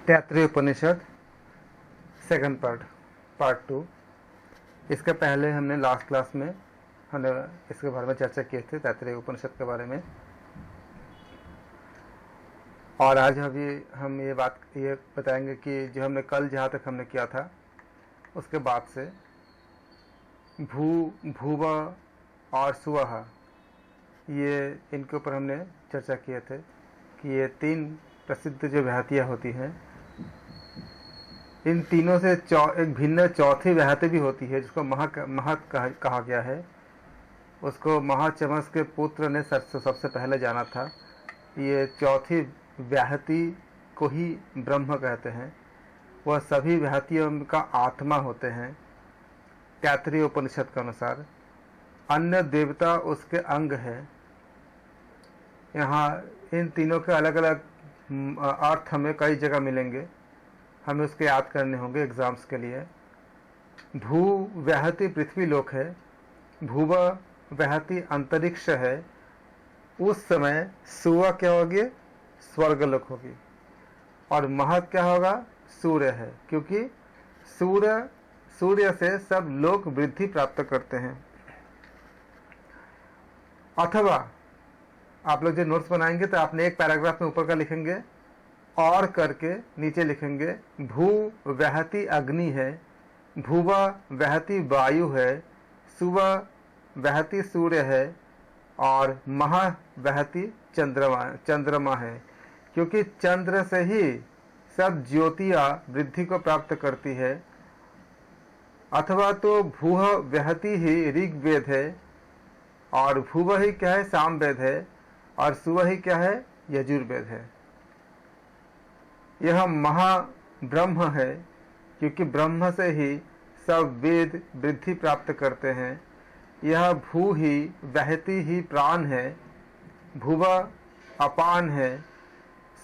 तैत्तिरीय उपनिषद second part 2। इसके पहले हमने लास्ट क्लास में हमने इसके बारे में चर्चा की थी, तैत्तिरीय उपनिषद के बारे में। और आज हम ये बताएंगे कि जो हमने कल जहाँ तक हमने किया था उसके बाद से भूव और सुवह, ये इनके ऊपर हमने चर्चा किए थे कि ये तीन प्रसिद्ध जो व्याहतियाँ होती हैं, इन तीनों से एक भिन्न चौथी व्याहति भी होती है जिसको महत कहा गया है। उसको महाचमस के पुत्र ने सबसे पहले जाना था। ये चौथी व्याहति को ही ब्रह्म कहते हैं। वह सभी व्याहतियों का आत्मा होते हैं। तैत्तिरीय उपनिषद के अनुसार अन्य देवता उसके अंग है। यहाँ इन तीनों के अलग अलग अर्थ हमें कई जगह मिलेंगे, हमें उसके याद करने होंगे एग्जाम्स के लिए। भू व्याहति पृथ्वी लोक है, भूव व्याहति अंतरिक्ष है। उस समय सुव क्या होगी? स्वर्गलोक होगी। और महत क्या होगा? सूर्य है, क्योंकि सूर्य से सब लोग वृद्धि प्राप्त करते हैं। अथवा आप लोग जो नोट्स बनाएंगे तो आपने एक पैराग्राफ में ऊपर का लिखेंगे और करके नीचे लिखेंगे भू व्याहति अग्नि है, भूवा व्याहति वायु है, सुव व्याहति सूर्य है और महा व्याहति चंद्रमा है। क्योंकि चंद्र से ही सब ज्योतियाँ वृद्धि को प्राप्त करती है। अथवा तो भूह व्याहति ही ऋग्वेद है और भूव ही क्या है? सामवेद है और सुव ही क्या है? यजुर्वेद है। यह महाब्रह्म है, क्योंकि ब्रह्म से ही सब वेद वृद्धि प्राप्त करते हैं। यह भू ही व्याहति ही प्राण है, भुव अपान है,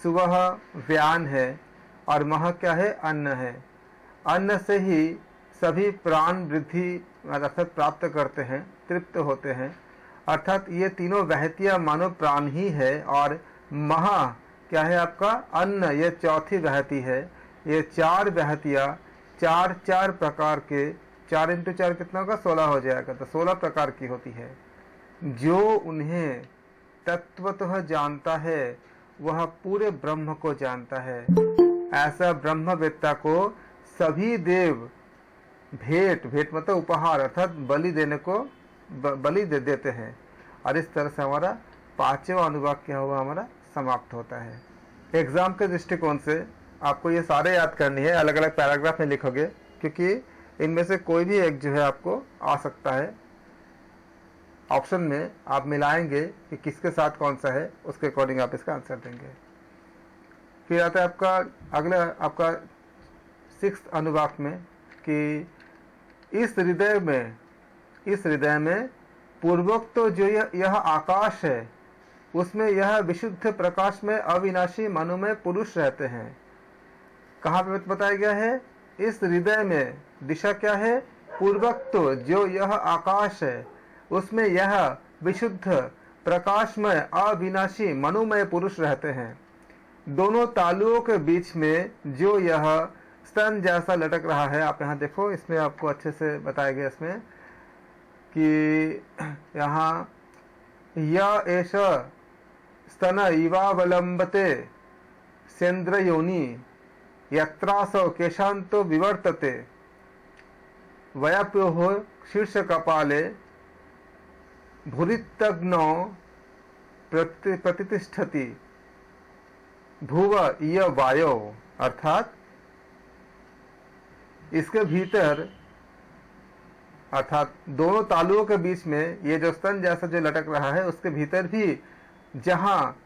सुवह व्यान है और मह क्या है? अन्न है। अन्न से ही सभी प्राण वृद्धि अर्थात प्राप्त करते हैं, तृप्त होते हैं। अर्थात ये तीनों व्याहतियाँ मानो प्राण ही है। और महा क्या है? आपका अन्न, ये चौथी व्याहति है। ये चार व्याहतियाँ चार प्रकार के, 4 इंटू 4 कितना होगा? 16 हो जाएगा। तो 16 प्रकार की होती है। जो उन्हें तत्वतः जानता है वह पूरे ब्रह्म को जानता है। ऐसा ब्रह्मवेत्ता को सभी देव भेंट मतलब उपहार अर्थात बलि देने को बलि देते हैं। और इस तरह से हमारा 5वां अनुवाक क्या हुआ? हमारा समाप्त होता है। एग्जाम के दृष्टिकोण से आपको ये सारे याद करनी है, अलग अलग पैराग्राफ में लिखोगे, क्योंकि इनमें से कोई भी एक जो है आपको आ सकता है। ऑप्शन में आप मिलाएंगे कि किसके साथ कौन सा है, उसके अकॉर्डिंग आप इसका आंसर देंगे। फिर आता है आपका अगला, आपका 6th अनुवाक में कि इस हृदय में पूर्वोक्त तो जो यह आकाश है उसमें यह विशुद्ध प्रकाश में अविनाशी मनोमय पुरुष रहते हैं। कहाँ पे बताया गया है? इस हृदय में। दिशा क्या है? पूर्वोक्त तो जो यह आकाश है उसमें यह विशुद्ध प्रकाशमय अविनाशी मनोमय पुरुष रहते हैं। दोनों तालुओं के बीच में जो यह स्तन जैसा लटक रहा है, आप यहाँ देखो, इसमें आपको अच्छे से बताया गया इसमें कि यहाँ यह एष स्तन इवावलंबते सेन्द्र योनि यत्रासौ केशांतो विवर्तते वयप्योः शीर्ष कपाले भूरितग्नो प्रतिष्ठति भुव इय वायो। अर्थात इसके भीतर, अर्थात दोनों तालुओं के बीच में ये जो स्तन जैसा जो लटक रहा है उसके भीतर भी जहाँ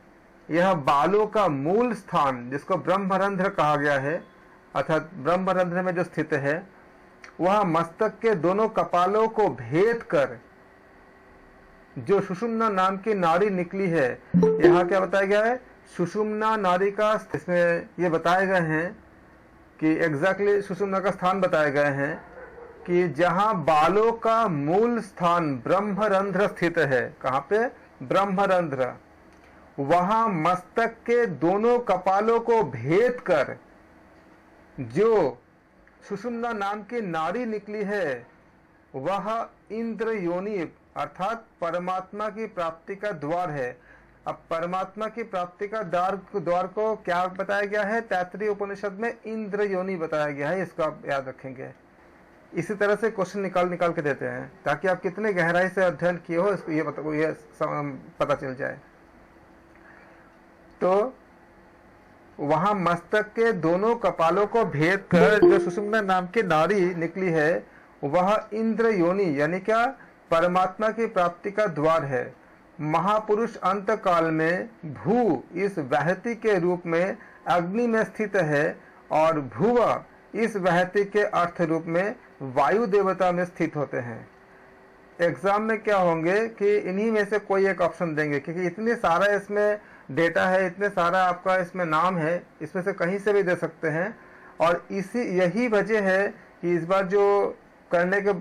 यह बालों का मूल स्थान जिसको ब्रह्मरंध्र कहा गया है, अर्थात ब्रह्मरंध्र में जो स्थित है, वह मस्तक के दोनों कपालों को भेद कर जो सुषुम्ना नाम की नाड़ी निकली है। यहाँ क्या बताया गया है? सुषुम्ना नाड़ी का, इसमें ये बताए गए हैं कि एग्जैक्टली सुषुम्ना का स्थान बताए गए हैं कि जहाँ बालों का मूल स्थान ब्रह्मरंध्र स्थित है। कहाँ पे? ब्रह्मरंध्र। वहां मस्तक के दोनों कपालों को भेद कर जो सुषुम्ना नाम की नाड़ी निकली है वह इंद्र योनि अर्थात परमात्मा की प्राप्ति का द्वार है। अब परमात्मा की प्राप्ति का द्वार को क्या बताया गया है? तैत्तिरीय उपनिषद में इंद्र योनि बताया गया है। इसको आप याद रखेंगे। इसी तरह से क्वेश्चन निकाल के देते हैं ताकि आप कितने गहराई से अध्ययन किए हो इसको ये पता चल जाए। तो वहां मस्तक के दोनों कपालों को भेद कर जो सुषुम्ना नाम की नाड़ी निकली है वह इंद्र योनि यानी क्या? परमात्मा की प्राप्ति का द्वार है। महापुरुष अंत काल में भू इस वहति के रूप में अग्नि में स्थित है और भुव इस वहति के अर्थ रूप में वायु देवता में स्थित होते हैं। एग्जाम में क्या होंगे कि इन्हीं में से कोई एक ऑप्शन देंगे, क्योंकि इतने सारा इसमें डेटा है, इतने सारा आपका इसमें नाम है, इसमें से कहीं से भी दे सकते हैं। और यही वजह है कि इस बार जो करने के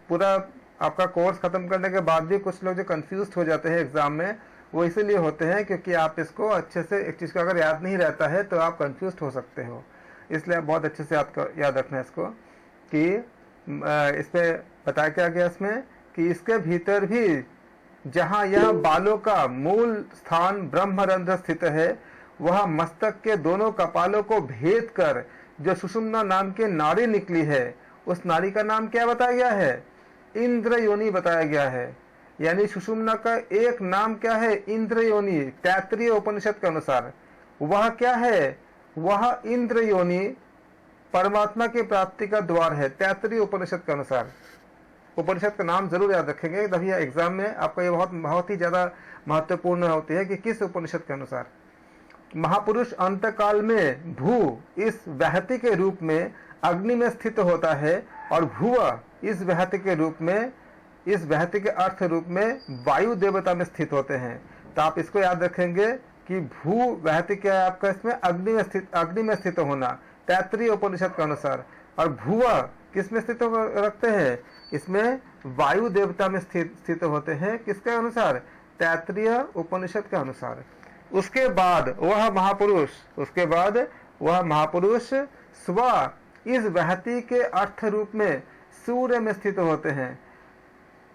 पूरा आपका कोर्स खत्म करने के बाद भी कुछ लोग जो कंफ्यूज हो जाते हैं एग्जाम में, वो इसीलिए होते हैं क्योंकि आप इसको अच्छे से एक चीज़ को अगर याद नहीं रहता है तो आप कंफ्यूज हो सकते हो। इसलिए आप बहुत अच्छे से याद रखना है इसको कि इस पर बताया क्या गया इसमें कि इसके भीतर भी जहाँ यह बालों का मूल स्थान ब्रह्मरंध्र स्थित है वह मस्तक के दोनों कपालों को भेद कर जो सुषुम्ना नाम की नाड़ी निकली है उस नाड़ी का नाम क्या बताया गया है? इंद्र योनि बताया गया है। यानी सुषुम्ना का एक नाम क्या है? इंद्र योनि। तैत्तिरीय उपनिषद के अनुसार वह क्या है? वह इंद्र योनि परमात्मा की प्राप्ति का द्वार है। तैत्तिरीय उपनिषद के अनुसार। उपनिषद का नाम जरूर याद रखेंगे, तभी एग्जाम में आपका ये बहुत ही ज्यादा महत्वपूर्ण होती है कि किस उपनिषद के अनुसार। महापुरुष अंतकाल में भू इस वहति के रूप में अग्नि में स्थित होता है और भुव इस वहति के रूप में, इस वहति के अर्थ रूप में वायु देवता में स्थित होते हैं। तो आप इसको याद रखेंगे कि भू वहति क्या है आपका? इसमें अग्नि में स्थित होना तैत्तिरीय उपनिषद के अनुसार। और भुव किस में स्थित रखते हैं? इसमें वायु देवता में स्थित होते हैं। किसके अनुसार? तैत्तिरीय उपनिषद के अनुसार। उसके बाद वह महापुरुष स्व इस वहति के अर्थ रूप में सूर्य में स्थित होते हैं।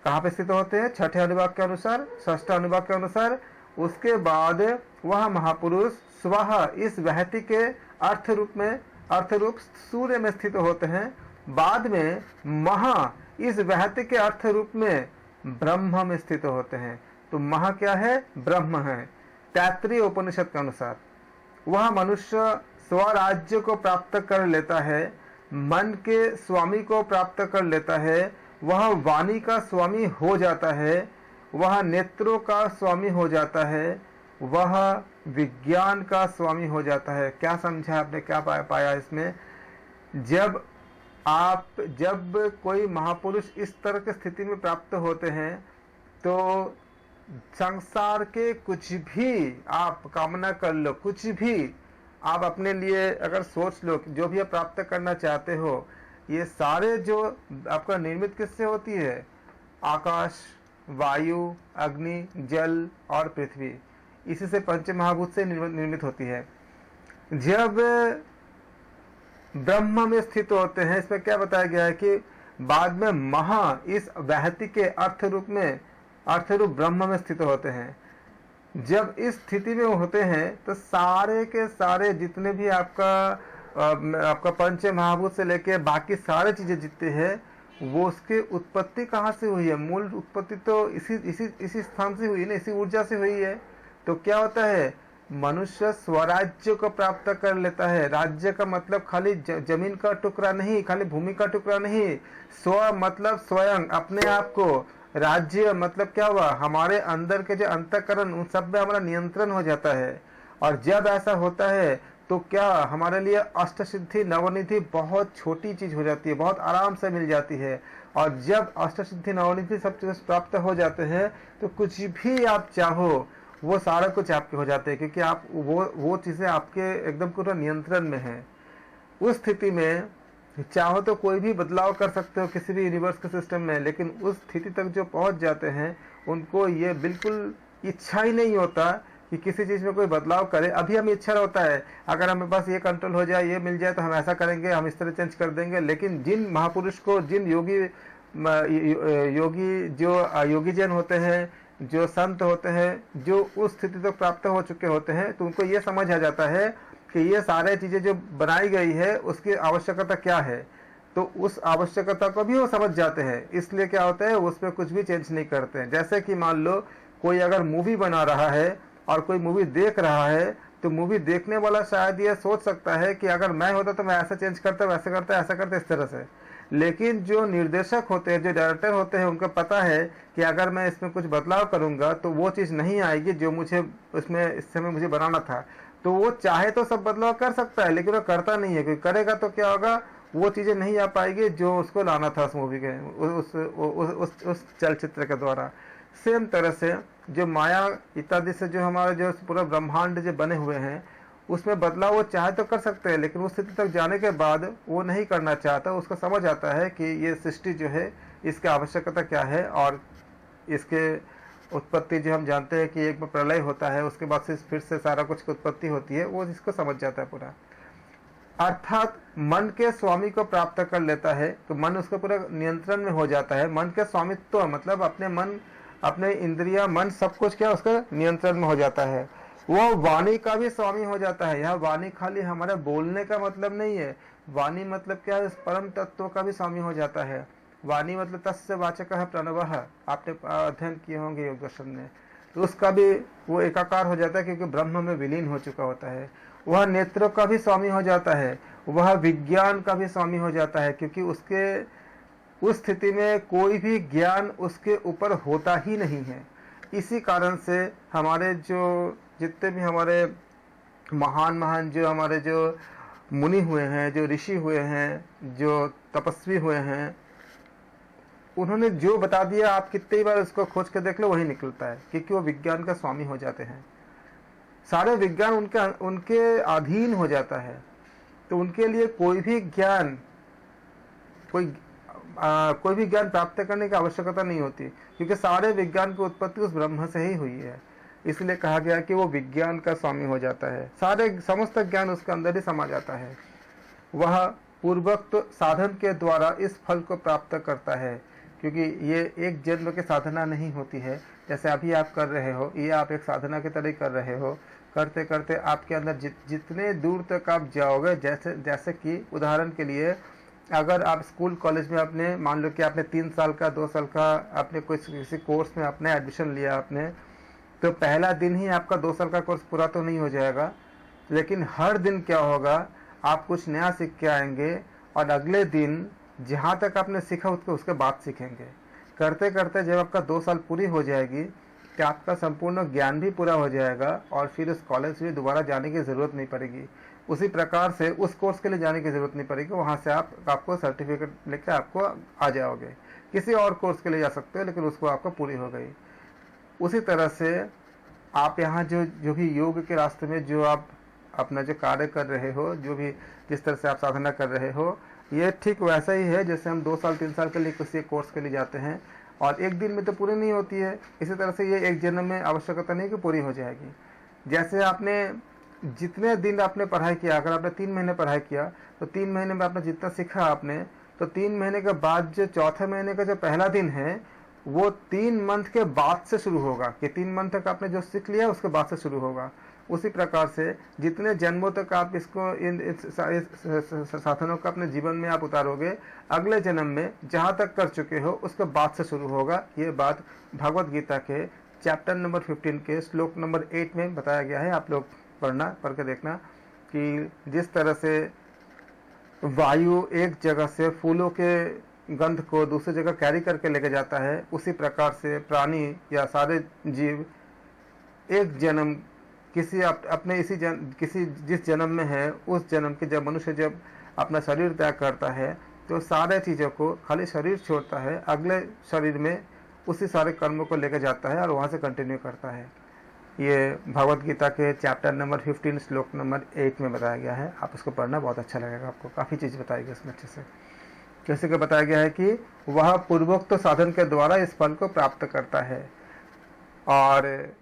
कहाँ पे स्थित होते हैं? छठे अनुवाक के अनुसार, षष्ठ अनुवाक के अनुसार। उसके बाद वह महापुरुष स्व इस वहति के अर्थ रूप सूर्य में स्थित होते हैं। बाद में महा इस वहति के अर्थ रूप में ब्रह्म में स्थित होते हैं। तो महा क्या है? ब्रह्म है। तैत्तिरीय उपनिषद के अनुसार वह मनुष्य स्वराज्य को प्राप्त कर लेता है, मन के स्वामी को प्राप्त कर लेता है, वह वाणी का स्वामी हो जाता है, वह नेत्रों का स्वामी हो जाता है, वह विज्ञान का स्वामी हो जाता है। क्या समझा आपने? क्या पाया इसमें? जब कोई महापुरुष इस तरह की स्थिति में प्राप्त होते हैं तो संसार के कुछ भी आप कामना कर लो, कुछ भी आप अपने लिए अगर सोच लो, जो भी आप प्राप्त करना चाहते हो, ये सारे जो आपका निर्मित किससे होती है? आकाश, वायु, अग्नि, जल और पृथ्वी, इसी से पंच महाभूत से निर्मित होती है। जब ब्रह्म में स्थित होते हैं, इसमें क्या बताया गया है कि बाद में महा इस वहति के अर्थ रूप ब्रह्म में स्थित होते हैं। जब इस स्थिति में होते हैं तो सारे के सारे जितने भी आपका पंच महाभूत से लेके बाकी सारे चीजें जितने हैं वो उसकी उत्पत्ति कहाँ से हुई है? मूल उत्पत्ति तो इसी स्थान से हुई है ना, इसी ऊर्जा से हुई है। तो क्या होता है? मनुष्य स्वराज्य को प्राप्त कर लेता है। राज्य का मतलब खाली जमीन का टुकड़ा नहीं, खाली भूमि का टुकड़ा नहीं। स्व मतलब स्वयं, अपने आप को। राज्य मतलब क्या हुआ? हमारे अंदर के जो अंतःकरण उन सब में हमारा नियंत्रण हो जाता है। और जब ऐसा होता है तो क्या हमारे लिए अष्ट सिद्धि नवनिधि बहुत छोटी चीज हो जाती है, बहुत आराम से मिल जाती है। और जब अष्ट सिद्धि नवनिधि सब चीज प्राप्त हो जाते हैं तो कुछ भी आप चाहो वो सारा कुछ आपके हो जाते हैं, क्योंकि आप वो चीजें आपके एकदम पूरा नियंत्रण में है। उस स्थिति में चाहो तो कोई भी बदलाव कर सकते हो किसी भी यूनिवर्स के सिस्टम में, लेकिन उस स्थिति तक जो पहुंच जाते हैं उनको ये बिल्कुल इच्छा ही नहीं होता कि किसी चीज़ में कोई बदलाव करे। अभी हमें इच्छा होता है अगर हमें बस ये कंट्रोल हो जाए, ये मिल जाए तो हम ऐसा करेंगे, हम इस तरह चेंज कर देंगे। लेकिन जिन महापुरुष को, जिन योगी जो योगी जन होते हैं, जो संत होते हैं, जो उस स्थिति तक प्राप्त हो चुके होते हैं, तो उनको ये समझ आ जाता है कि ये सारे चीज़ें जो बनाई गई है उसकी आवश्यकता क्या है, तो उस आवश्यकता को भी वो समझ जाते हैं। इसलिए क्या होता है, उसमें कुछ भी चेंज नहीं करते हैं। जैसे कि मान लो कोई अगर मूवी बना रहा है और कोई मूवी देख रहा है, तो मूवी देखने वाला शायद ये सोच सकता है कि अगर मैं होता तो मैं ऐसा चेंज करता, वैसे करता, ऐसा करता, इस तरह से। लेकिन जो निर्देशक होते हैं, जो डायरेक्टर होते हैं, उनको पता है कि अगर मैं इसमें कुछ बदलाव करूंगा तो वो चीज़ नहीं आएगी जो मुझे इसमें इस समय मुझे बनाना था। तो वो चाहे तो सब बदलाव कर सकता है, लेकिन वो करता नहीं है। क्योंकि करेगा तो क्या होगा, वो चीज़ें नहीं आ पाएगी जो उसको लाना था उस मूवी के, उस चलचित्र के द्वारा। सेम तरह से जो माया इत्यादि से जो हमारे जो पूरा ब्रह्मांड जो बने हुए हैं, उसमें बदलाव वो चाहे तो कर सकते हैं, लेकिन उस स्थिति तक जाने के बाद वो नहीं करना चाहता। उसको समझ आता है कि ये सृष्टि जो है इसकी आवश्यकता क्या है, और इसके उत्पत्ति जो हम जानते हैं कि एक बार प्रलय होता है, उसके बाद से फिर से सारा कुछ की उत्पत्ति होती है, वो इसको समझ जाता है पूरा। अर्थात मन के स्वामी को प्राप्त कर लेता है तो मन उसके पूरा नियंत्रण में हो जाता है। मन के स्वामित्व मतलब अपने मन, अपने इंद्रिया, मन सब कुछ क्या उसके नियंत्रण में हो जाता है। वो वाणी का भी स्वामी हो जाता है। यह वाणी खाली हमारे बोलने का मतलब नहीं है, वाणी मतलब क्या है, परम तत्व का भी स्वामी हो जाता है। वाणी मतलब तस्य वाचकः प्रणवः, आपने अध्ययन किए होंगे योग दर्शन में, तो उसका भी वो एकाकार हो जाता है क्योंकि ब्रह्म में विलीन हो चुका होता है। वह नेत्रों का भी स्वामी हो जाता है, वह विज्ञान का भी स्वामी हो जाता है, क्योंकि उसके उस स्थिति में कोई भी ज्ञान उसके ऊपर होता ही नहीं है। इसी कारण से हमारे जो जितने भी हमारे महान महान जो हमारे जो मुनि हुए हैं, जो ऋषि हुए हैं, जो तपस्वी हुए हैं, उन्होंने जो बता दिया आप कितनी बार उसको खोज कर देख लो वही निकलता है, क्योंकि वो विज्ञान का स्वामी हो जाते हैं। सारे विज्ञान उनके अधीन हो जाता है। तो उनके लिए कोई भी ज्ञान प्राप्त करने की आवश्यकता नहीं होती, क्योंकि सारे विज्ञान की उत्पत्ति उस ब्रह्म से ही हुई है। इसलिए कहा गया कि वो विज्ञान का स्वामी हो जाता है, सारे समस्त ज्ञान उसके अंदर ही समा जाता है। वह पूर्वोक्त साधन के द्वारा इस फल को प्राप्त करता है, क्योंकि ये एक जन्म की साधना नहीं होती है। जैसे अभी आप कर रहे हो, ये आप एक साधना की तरह कर रहे हो। करते करते आपके अंदर जितने दूर तक आप जाओगे, जैसे कि उदाहरण के लिए अगर आप स्कूल कॉलेज में आपने मान लो कि आपने 3 साल का 2 साल का आपने किसी कोर्स में आपने एडमिशन लिया आपने, तो पहला दिन ही आपका 2 साल का कोर्स पूरा तो नहीं हो जाएगा, लेकिन हर दिन क्या होगा, आप कुछ नया सीख के आएंगे और अगले दिन जहाँ तक आपने सीखा उसके बाद सीखेंगे। करते करते जब आपका 2 साल पूरी हो जाएगी तो आपका संपूर्ण ज्ञान भी पूरा हो जाएगा और फिर उस कॉलेज में दोबारा जाने की ज़रूरत नहीं पड़ेगी। उसी प्रकार से उस कोर्स के लिए जाने की ज़रूरत नहीं पड़ेगी, वहाँ से आपको सर्टिफिकेट लेकर आपको आ जाओगे। किसी और कोर्स के लिए जा सकते हो, लेकिन उसको आपको पूरी हो गई। उसी तरह से आप यहाँ जो भी योग के रास्ते में जो आप अपना जो कार्य कर रहे हो, जो भी जिस तरह से आप साधना कर रहे हो, ये ठीक वैसा ही है जैसे हम 2 साल 3 साल के लिए किसी कोर्स के लिए जाते हैं और एक दिन में तो पूरी नहीं होती है। इसी तरह से ये एक जन्म में आवश्यकता नहीं कि पूरी हो जाएगी। जैसे आपने जितने दिन आपने पढ़ाई किया, अगर आपने 3 महीने पढ़ाई किया तो 3 महीने में आपने जितना सीखा आपने, तो 3 महीने के बाद जो चौथे महीने का जो पहला दिन है वो 3 मंथ के बाद से शुरू होगा, कि 3 मंथ तक आपने जो सीख लिया उसके बाद से शुरू होगा। उसी प्रकार से जितने जन्मों तक आप इसको इन साधनों को अपने जीवन में आप उतारोगे, अगले जन्म में जहाँ तक कर चुके हो उसके बाद से शुरू होगा। ये बात भगवत गीता के चैप्टर नंबर 15 के श्लोक नंबर 8 में बताया गया है। आप लोग पढ़ के देखना कि जिस तरह से वायु एक जगह से फूलों के गंध को दूसरी जगह कैरी करके लेके जाता है, उसी प्रकार से प्राणी या सारे जीव एक जन्म किसी अपने किसी जिस जन्म में है उस जन्म के जब मनुष्य जब अपना शरीर त्याग करता है तो सारे चीज़ों को खाली शरीर छोड़ता है, अगले शरीर में उसी सारे कर्मों को लेकर जाता है और वहाँ से कंटिन्यू करता है। ये भगवत गीता के चैप्टर नंबर 15 श्लोक नंबर 8 में बताया गया है। आप उसको पढ़ना, बहुत अच्छा लगेगा आपको। काफ़ी चीज़ बताई गई उसमें अच्छे से। जैसे कि बताया गया है कि वह पूर्वोक्त साधन के द्वारा इस फल को प्राप्त करता है। और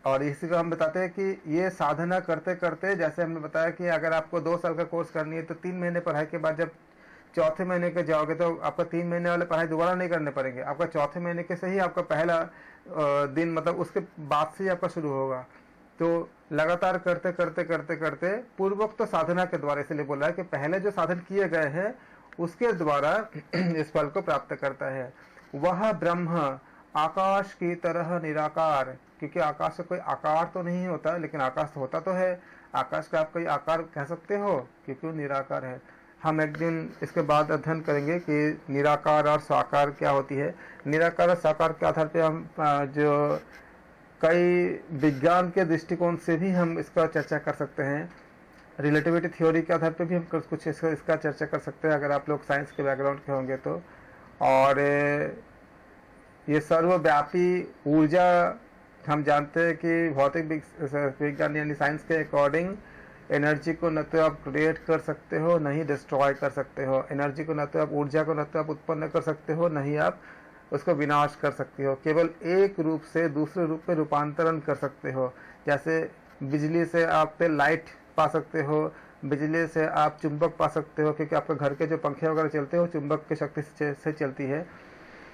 और इसी को हम बताते हैं कि ये साधना करते करते, जैसे हमने बताया कि अगर आपको 2 साल का कोर्स करनी है तो 3 महीने पढ़ाई के बाद जब चौथे महीने के जाओगे तो आपका 3 महीने वाले पढ़ाई दोबारा नहीं करने पड़ेंगे, आपका चौथे महीने के से ही आपका पहला दिन, मतलब उसके बाद से ही आपका शुरू होगा। तो लगातार करते करते करते करते पूर्वोक्त तो साधना के द्वारा, इसलिए बोला है कि पहले जो साधन किए गए हैं उसके द्वारा इस फल को प्राप्त करता है। वह ब्रह्म आकाश की तरह निराकार, क्योंकि आकाश का कोई आकार तो नहीं होता, लेकिन आकाश तो होता तो है। आकाश का आप कोई आकार कह सकते हो क्योंकि वो निराकार है। हम एक दिन इसके बाद अध्ययन करेंगे कि निराकार और साकार क्या होती है। निराकार और साकार के आधार पर हम जो कई विज्ञान के दृष्टिकोण से भी हम इसका चर्चा कर सकते हैं। रिलेटिविटी थ्योरी के आधार पर भी हम कुछ इसका चर्चा कर सकते हैं, अगर आप लोग साइंस के बैकग्राउंड के होंगे तो। और ये सर्वव्यापी ऊर्जा, हम जानते हैं कि भौतिक विज्ञान यानी साइंस के अकॉर्डिंग एनर्जी को न तो आप क्रिएट कर सकते हो, न ही डिस्ट्रॉय कर सकते हो। एनर्जी को न तो आप, ऊर्जा को न तो आप उत्पन्न कर सकते हो, न ही आप उसको विनाश कर सकते हो। केवल एक रूप से दूसरे रूप में रूपांतरण कर सकते हो। जैसे बिजली से आप पे लाइट पा सकते हो, बिजली से आप चुंबक पा सकते हो, क्योंकि आपके घर के जो पंखे वगैरह चलते हो चुंबक की शक्ति से चलती है।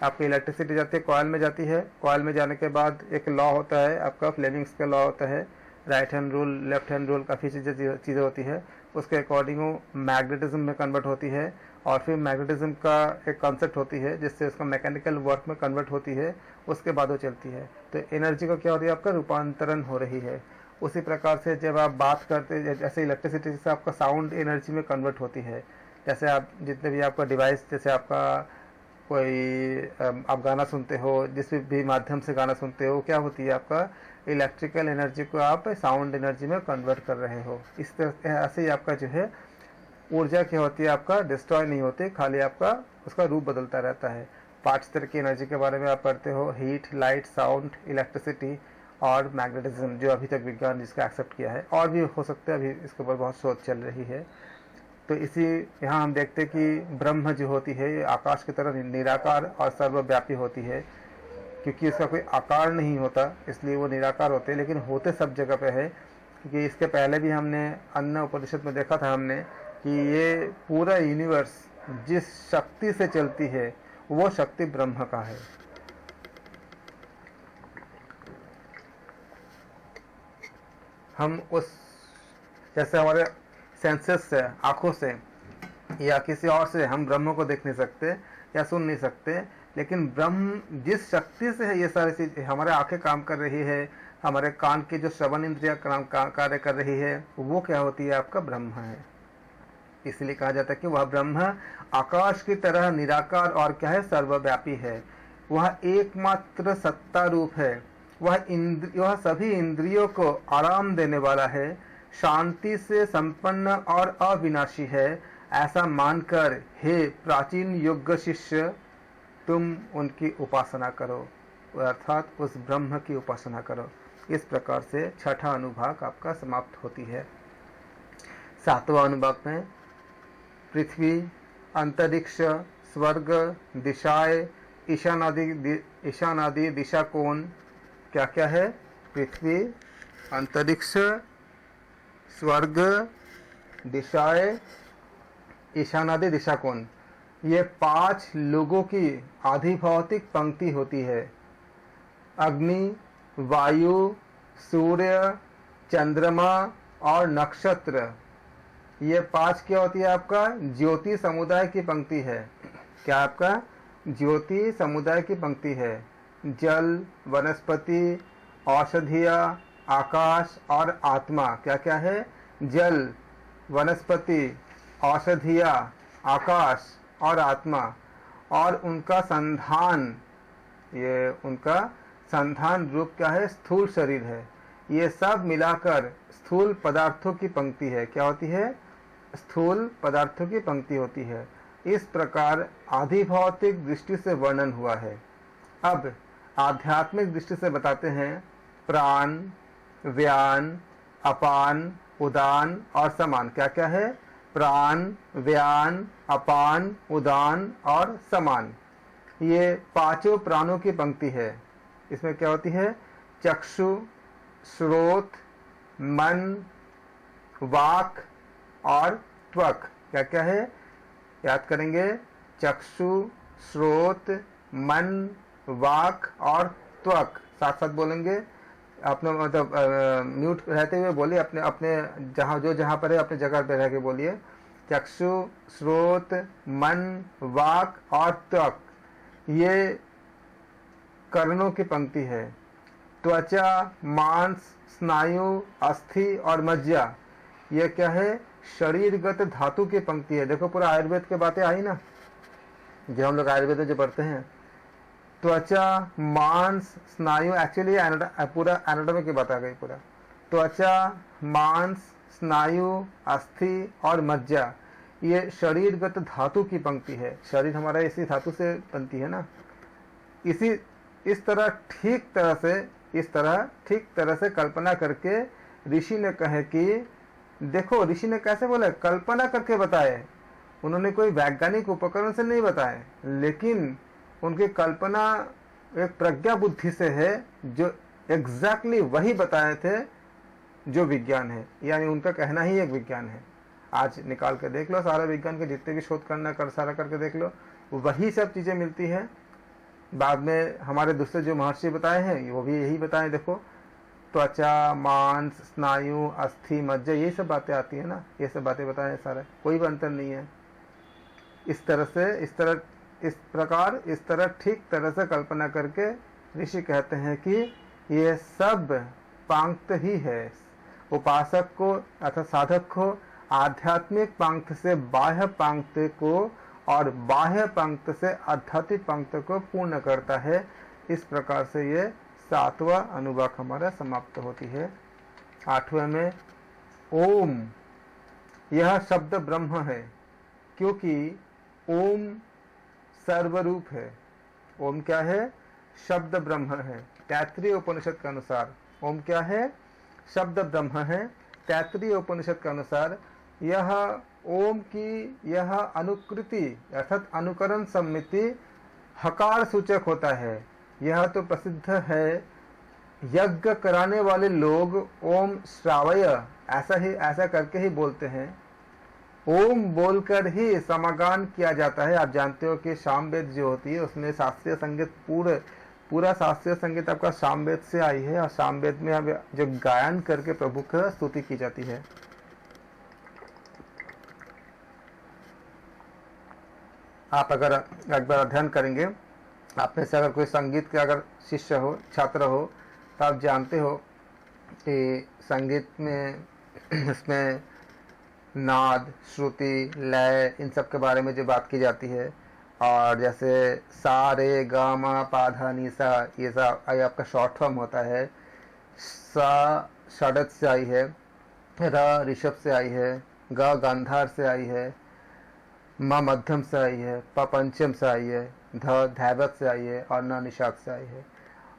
आपकी इलेक्ट्रिसिटी जाती है, कॉइल में जाती है, कॉइल में जाने के बाद एक लॉ होता है आपका, फ्लेमिंग्स का लॉ होता है, right hand rule, left hand rule, काफ़ी चीज़ें होती है। उसके अकॉर्डिंग वो मैग्नेटिज्म में कन्वर्ट होती है, और फिर मैग्नेटिज्म का एक कॉन्सेप्ट होती है जिससे उसका मैकेनिकल वर्क में कन्वर्ट होती है, उसके बाद वो चलती है। तो एनर्जी का क्या हो रही है, आपका रूपांतरण हो रही है। उसी प्रकार से जब आप बात करते, जैसे इलेक्ट्रिसिटी से आपका साउंड एनर्जी में कन्वर्ट होती है। जैसे आप जितने भी आपका डिवाइस, जैसे आपका कोई आप गाना सुनते हो, जिस भी माध्यम से गाना सुनते हो, क्या होती है, आपका इलेक्ट्रिकल एनर्जी को आप साउंड एनर्जी में कन्वर्ट कर रहे हो। इस तरह ऐसे ही आपका जो है ऊर्जा क्या होती है, आपका डिस्ट्रॉय नहीं होती, खाली आपका उसका रूप बदलता रहता है। 5 तरह की एनर्जी के बारे में आप पढ़ते हो, हीट, लाइट, साउंड, इलेक्ट्रिसिटी और मैग्नेटिज्म, जो अभी तक विज्ञान जिसका एक्सेप्ट किया है। और भी हो सकता है, अभी इसके ऊपर बहुत शोध चल रही है। तो इसी यहाँ हम देखते कि ब्रह्म जो होती है ये आकाश की तरह निराकार और सर्वव्यापी होती है, क्योंकि इसका कोई आकार नहीं होता इसलिए वो निराकार होते हैं, लेकिन होते सब जगह पे है। क्योंकि इसके पहले भी हमने अन्य उपनिषद में देखा था हमने कि ये पूरा यूनिवर्स जिस शक्ति से चलती है वो शक्ति ब्रह्म का है। हम उस, जैसे हमारे सेंसेस से, आंखों से या किसी और से हम ब्रह्म को देख नहीं सकते या सुन नहीं सकते, लेकिन ब्रह्म जिस शक्ति से है ये सारी चीज, हमारे आंखें काम कर रही है, हमारे कान की जो श्रवण इंद्रिया कार्य कर रही है, वो क्या होती है, आपका ब्रह्म है। इसलिए कहा जाता है कि वह ब्रह्म आकाश की तरह निराकार और क्या है, सर्वव्यापी है। वह एकमात्र सत्ता रूप है। वह सभी इंद्रियों को आराम देने वाला है, शांति से संपन्न और अविनाशी है। ऐसा मानकर हे प्राचीन योग्य शिष्य, तुम उनकी उपासना करो, अर्थात उस ब्रह्म की उपासना करो। इस प्रकार से छठा अनुभाग आपका समाप्त होती है। सातवां अनुभाग में पृथ्वी, अंतरिक्ष, स्वर्ग, दिशाएं, ईशानादि दिशा कोण क्या क्या है, पृथ्वी, अंतरिक्ष, स्वर्ग, दिशाएं, ईशानादि दिशा कोण, ये 5 लोगों की आधिभौतिक पंक्ति होती है। अग्नि, वायु, सूर्य, चंद्रमा और नक्षत्र, ये 5 क्या होती है, आपका ज्योति समुदाय की पंक्ति है। क्या आपका ज्योति समुदाय की पंक्ति है। जल, वनस्पति, औषधिया, आकाश और आत्मा क्या क्या है, जल, वनस्पति, औषधिया, आकाश और आत्मा, और उनका संधान, ये उनका संधान रूप क्या है, स्थूल शरीर है। ये सब मिलाकर स्थूल पदार्थों की पंक्ति है। क्या होती है, स्थूल पदार्थों की पंक्ति होती है। इस प्रकार आधिभौतिक दृष्टि से वर्णन हुआ है। अब आध्यात्मिक दृष्टि से बताते हैं प्राण, व्यान, अपान, उदान और समान। क्या क्या है, प्राण, व्यान, अपान, उदान और समान, ये 5 प्राणों की पंक्ति है। इसमें क्या होती है, चक्षु, श्रोत, मन, वाक और त्वक। क्या क्या है याद करेंगे? चक्षु, श्रोत, मन, वाक और त्वक। साथ साथ बोलेंगे, अपने मतलब म्यूट रहते हुए बोलिए, अपने अपने जहाँ पर है अपने जगह पे रह के बोलिए। चक्षु, श्रोत, मन, वाक और त्वक, ये कर्णों की पंक्ति है। त्वचा, मांस, स्नायु, अस्थि और मज्जा, ये क्या है? शरीरगत धातु की पंक्ति है। देखो पूरा आयुर्वेद की बातें आई ना, जो हम लोग आयुर्वेद में जो पढ़ते हैं। त्वचा, मांस, स्नायु, एक्चुअली पूरा एनाटॉमी की बात आ गई पूरा। त्वचा, मांस, स्नायु, अस्थि और मज्जा, ये शरीरगत धातु की पंक्ति है। शरीर हमारा इसी धातु से बनती है ना। इस तरह ठीक तरह से कल्पना करके ऋषि ने कहे कि देखो, ऋषि ने कैसे बोला? कल्पना करके बताए। उन्होंने कोई वैज्ञानिक उपकरण से नहीं बताए, लेकिन उनकी कल्पना एक प्रज्ञा बुद्धि से है, जो एग्जैक्टली वही बताए थे जो विज्ञान है। यानी उनका कहना ही एक विज्ञान है। आज निकाल के देख लो, सारा विज्ञान के जितने भी शोध करना सारा करके देख लो, वही सब चीजें मिलती हैं। बाद में हमारे दूसरे जो महर्षि बताए हैं वो भी यही बताए। देखो, त्वचा, मांस, स्नायु, अस्थि, मज्जा, यही सब बातें आती है ना, ये सब बातें बताए सारा, कोई भी अंतर नहीं है। इस तरह ठीक तरह से कल्पना करके ऋषि कहते हैं कि ये सब पांक्त ही है। उपासक को अर्थात साधक को आध्यात्मिक पंक्त से बाह्य पंक्त को और बाह्य पंक्त से आध्यात्मिक पंक्त को पूर्ण करता है। इस प्रकार से ये 7वां अनुवाक हमारा समाप्त होती है। 8वें में ओम, यह शब्द ब्रह्म है, क्योंकि ओम सर्वरूप है। ओम क्या है? शब्द ब्रह्म है। तैत्तिरीय उपनिषद के अनुसार ओम क्या है? शब्द ब्रह्म है। तैत्तिरीय उपनिषद के अनुसार यह ओम की यह अनुकृति अर्थात अनुकरण सम्मिति हकार सूचक होता है। यह तो प्रसिद्ध है, यज्ञ कराने वाले लोग ओम श्रावय ऐसा करके ही बोलते हैं। ओम बोलकर ही समागान किया जाता है। आप जानते हो कि सामवेद जो होती है उसमें शास्त्रीय संगीत पूरा शास्त्रीय संगीत आपका सामवेद से आई है, और सामवेद में अब जो गायन करके प्रभु की स्तुति की जाती है। आप अगर एक बार अध्ययन करेंगे, आप में से अगर कोई संगीत के अगर शिष्य हो, छात्र हो, तो आप जानते हो कि संगीत में इसमें नाद, श्रुति, लय, इन सब के बारे में जो बात की जाती है, और जैसे सा रे गा मा पा धा नी सा, ये सब आपका शॉर्ट फॉर्म होता है। सा षडज से आई है, र ऋषभ से आई है, ग गांधार से आई है, म मध्यम से आई है, प पंचम से आई है, ध धैवत से आई है और न निषाद से आई है।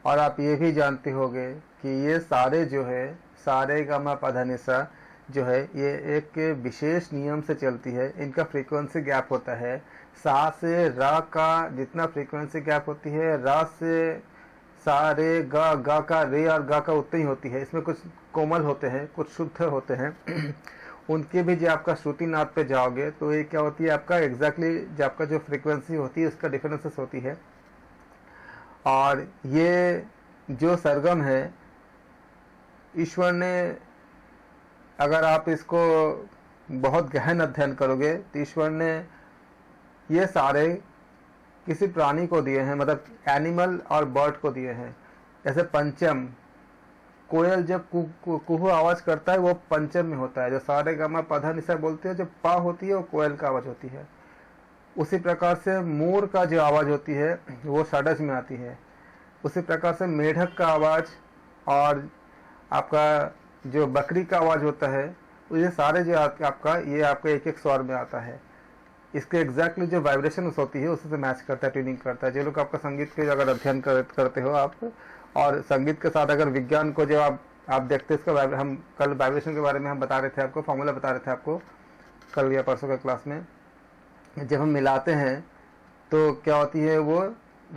और आप ये भी जानते होंगे कि ये सारे जो है सारे ग म प ध नि सा जो है ये एक विशेष नियम से चलती है। इनका फ्रीक्वेंसी गैप होता है। सा से र का जितना फ्रीक्वेंसी गैप होती है, र से सा रे ग का रे और ग का उतनी ही होती है। इसमें कुछ कोमल होते हैं, कुछ शुद्ध होते हैं। उनके भी जो आपका श्रुति नाद पे जाओगे तो ये क्या होती है, आपका एग्जैक्टली जो आपका जो फ्रीक्वेंसी होती है उसका डिफरेंसेस होती है। और ये जो सरगम है, ईश्वर ने, अगर आप इसको बहुत गहन अध्ययन करोगे तो ईश्वर ने ये सारे किसी प्राणी को दिए हैं, मतलब एनिमल और बर्ड को दिए हैं। जैसे पंचम, कोयल जब कुहू आवाज करता है वो पंचम में होता है। जो सारे गा मा पा धा नि सा बोलते हैं, जो पा होती है वो कोयल का आवाज होती है। उसी प्रकार से मोर का जो आवाज होती है वो षडज में आती है। उसी प्रकार से मेढक का आवाज और आपका जो बकरी का आवाज होता है, ये सारे जो आपका ये आपका एक एक स्वर में आता है। इसके एग्जैक्टली जो वाइब्रेशन होती है उसी से मैच करता है, ट्यूनिंग करता है। जो लोग आपका संगीत के अगर अध्ययन करते हो आप, और संगीत के साथ अगर विज्ञान को जो आप देखते, इसका हम कल वाइब्रेशन के बारे में हम बता रहे थे आपको, फॉर्मूला बता रहे थे आपको कल या परसों के क्लास में। जब हम मिलाते हैं तो क्या होती है, वो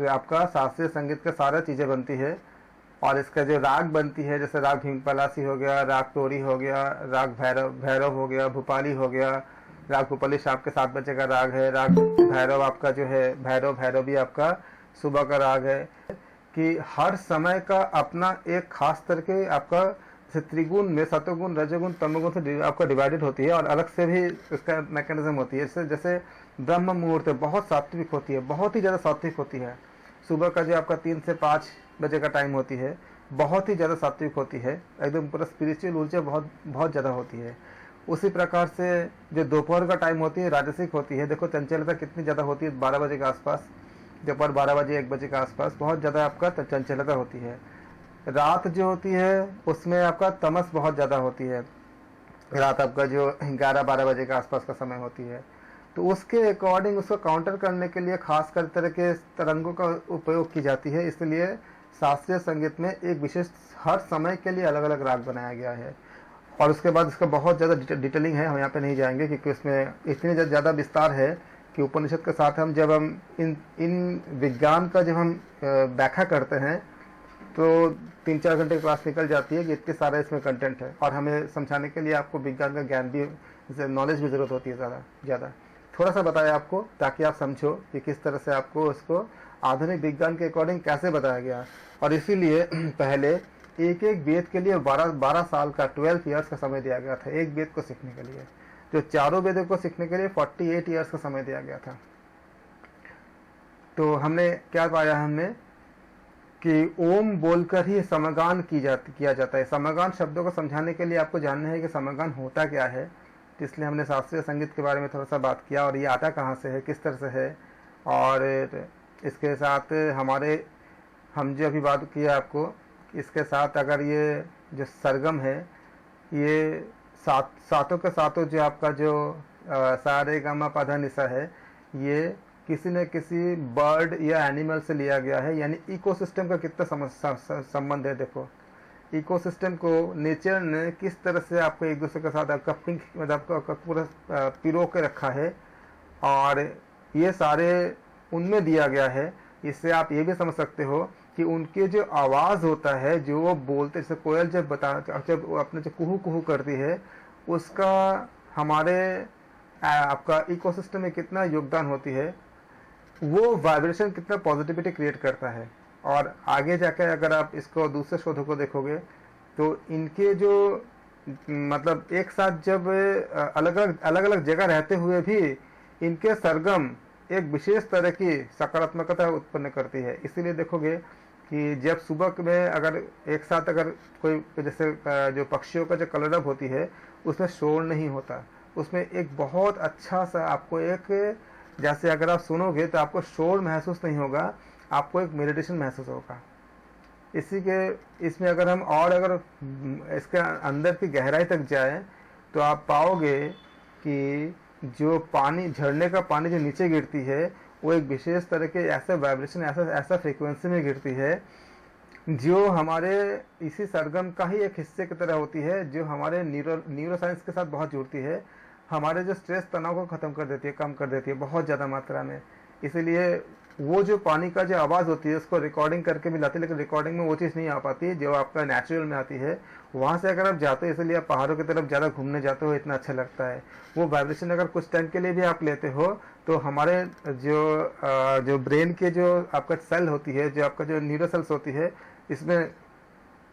आपका शास्त्रीय संगीत का सारा चीज़ें बनती है। और इसका जो राग बनती है, जैसे राग भीमपलासी हो गया, राग तोरी हो गया, राग भैरव हो गया, भूपाली हो गया। राग भूपाली शाम के 7 बजे का राग है। राग भैरव आपका जो है, भैरव भी आपका सुबह का राग है। कि हर समय का अपना एक खास तरह के आपका त्रिगुण में सतोगुण, रजोगुण, तमोगुण से आपका डिवाइडेड होती है और अलग से भी उसका मैकेनिज्म होती है। जैसे ब्रह्म मुहूर्त बहुत सात्विक होती है, बहुत ही ज़्यादा सात्विक होती है। सुबह का जो आपका 3 से 5 बजे का टाइम होती है, बहुत ही ज़्यादा सात्विक होती है, एकदम पूरा स्पिरिचुअल ऊर्जा बहुत बहुत ज़्यादा होती है। उसी प्रकार से जो दोपहर का टाइम होती है राजसिक होती है। देखो चंचलता कितनी ज़्यादा होती है 12 बजे के आसपास, दोपहर 12 बजे 1 बजे के आसपास बहुत ज़्यादा आपका चंचलता होती है। रात जो होती है उसमें आपका तमस बहुत ज़्यादा होती है। रात आपका जो 11-12 बजे के आसपास का समय होती है। तो उसके अकॉर्डिंग उसको काउंटर करने के लिए खास कर तरह के तरंगों का उपयोग की जाती है। इसलिए शास्त्रीय संगीत में एक विशेष हर समय के लिए अलग अलग राग बनाया गया है। और उसके बाद इसका बहुत ज़्यादा डिटेलिंग है, हम यहाँ पे नहीं जाएंगे क्योंकि उसमें इतनी ज़्यादा विस्तार है कि उपनिषद के साथ हम जब हम इन विज्ञान का जब हम व्याख्या करते हैं तो 3-4 घंटे क्लास निकल जाती है कि इतने सारा इसमें कंटेंट है। और हमें समझाने के लिए आपको विज्ञान का ज्ञान भी, नॉलेज भी ज़रूरत होती है ज़्यादा। थोड़ा सा बताया आपको ताकि आप समझो कि किस तरह से आपको उसको आधुनिक विज्ञान के अकॉर्डिंग कैसे बताया गया। और इसीलिए पहले एक वेद के लिए 12 साल का 12 ईयर्स का समय दिया गया था एक वेद को सीखने के लिए। जो चारों वेदों को सीखने के लिए 48 ईयर्स का समय दिया गया था। तो हमने क्या पाया, हमने कि ओम बोलकर ही समगान किया जाता है। समगान शब्दों को समझाने के लिए आपको जानना है कि समगान होता क्या है। तो इसलिए हमने शास्त्रीय संगीत के बारे में थोड़ा सा बात किया और ये आता कहाँ से है, किस तरह से है। और इसके साथ हम जो अभी बात किया आपको, इसके साथ अगर ये जो सरगम है, ये सातों के सातों जो आपका जो सा रे गा मा पा धा नि सा है, ये किसी न किसी बर्ड या एनिमल से लिया गया है। यानी इकोसिस्टम का कितना संबंध है। देखो इकोसिस्टम को नेचर ने किस तरह से आपको एक दूसरे के साथ आपका पिंक मतलब आपका पूरा पिरो के रखा है और ये सारे उनमें दिया गया है। इससे आप ये भी समझ सकते हो कि उनके जो आवाज़ होता है, जो वो बोलते, जैसे कोयल जब अपने जो कुहू कुहू करती है, उसका हमारे आपका इकोसिस्टम में कितना योगदान होती है। वो वाइब्रेशन कितना पॉजिटिविटी क्रिएट करता है। और आगे जाकर अगर आप इसको दूसरे शोधों को देखोगे तो इनके जो मतलब एक साथ जब अलग अलग जगह रहते हुए भी इनके सरगम एक विशेष तरह की सकारात्मकता उत्पन्न करती है। इसीलिए देखोगे कि जब सुबह में अगर एक साथ अगर कोई जैसे जो पक्षियों का जो कलरव होती है उसमें शोर नहीं होता, उसमें एक बहुत अच्छा सा आपको एक, जैसे अगर आप सुनोगे तो आपको शोर महसूस नहीं होगा, आपको एक मेडिटेशन महसूस होगा। इसमें अगर हम और अगर इसके अंदर की गहराई तक जाएं तो आप पाओगे कि जो पानी, झरने का पानी जो नीचे गिरती है वो एक विशेष तरह के ऐसे वाइब्रेशन, ऐसा फ्रीक्वेंसी में गिरती है जो हमारे इसी सरगम का ही एक हिस्से की तरह होती है, जो हमारे न्यूरो साइंस के साथ बहुत जुड़ती है। हमारे जो स्ट्रेस तनाव को ख़त्म कर देती है, कम कर देती है बहुत ज़्यादा मात्रा में। इसलिए वो जो पानी का जो आवाज़ होती है उसको रिकॉर्डिंग करके भी लाती है, लेकिन रिकॉर्डिंग में वो चीज़ नहीं आ पाती जो आपका नेचुरल में आती है। वहाँ से अगर आप जाते हो, इसलिए आप पहाड़ों की तरफ ज़्यादा घूमने जाते हो, इतना अच्छा लगता है। वो वाइब्रेशन अगर कुछ टाइम के लिए भी आप लेते हो तो हमारे जो ब्रेन के जो आपका सेल होती है, जो आपका जो न्यूरो सेल्स होती है, इसमें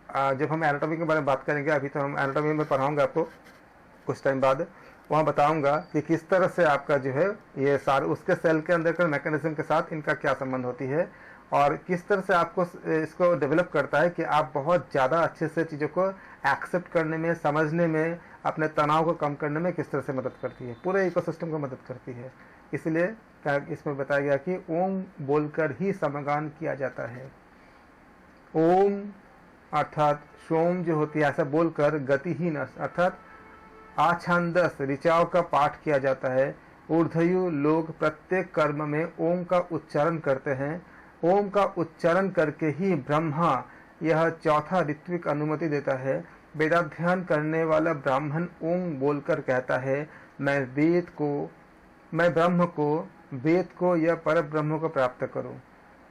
जब हम एनाटॉमी के बारे में बात करेंगे, अभी तो हम एनाटॉमी में पढ़ाऊँगा आपको कुछ टाइम बाद, वहाँ बताऊंगा कि किस तरह से आपका जो है ये सारे उसके सेल के अंदर के मैकेनिज्म के साथ इनका क्या संबंध होती है और किस तरह से आपको इसको डेवलप करता है कि आप बहुत ज़्यादा अच्छे से चीज़ों को एक्सेप्ट करने में, समझने में, अपने तनाव को कम करने में किस तरह से मदद करती है, पूरे इकोसिस्टम को मदद करती है। इसलिए इसमें बताया गया कि ओम बोलकर ही समगान किया जाता है। ओम अर्थात सोम जो होती है, ऐसा बोलकर गतिहीन अर्थात आछंदस ऋचाव का पाठ किया जाता है। ऊर्ध्वयु लोग प्रत्येक कर्म में ओम का उच्चारण करते हैं। ओम का उच्चारण करके ही ब्रह्मा यह चौथा ऋत्विक अनुमति देता है। वेदाध्ययन करने वाला ब्राह्मण ओम बोलकर कहता है, मैं ब्रह्म को, वेद को या पर ब्रह्म को प्राप्त करूं,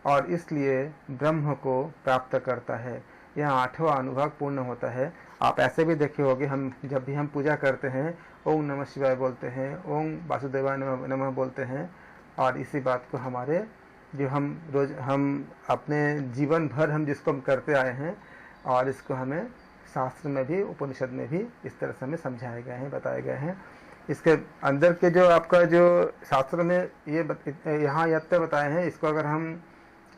और इसलिए ब्रह्म को प्राप्त करता है। यहाँ 8वां अनुभाग पूर्ण होता है। आप ऐसे भी देखे होंगे, हम जब भी हम पूजा करते हैं ओम नमः शिवाय बोलते हैं, ओम वासुदेवाय नमः बोलते हैं, और इसी बात को हमारे जो हम अपने जीवन भर हम जिसको हम करते आए हैं, और इसको हमें शास्त्र में भी उपनिषद में भी इस तरह से हमें समझाए गए हैं, बताए गए हैं। इसके अंदर के जो आपका जो शास्त्र में ये यहाँ यत्ते बताए हैं, इसको अगर हम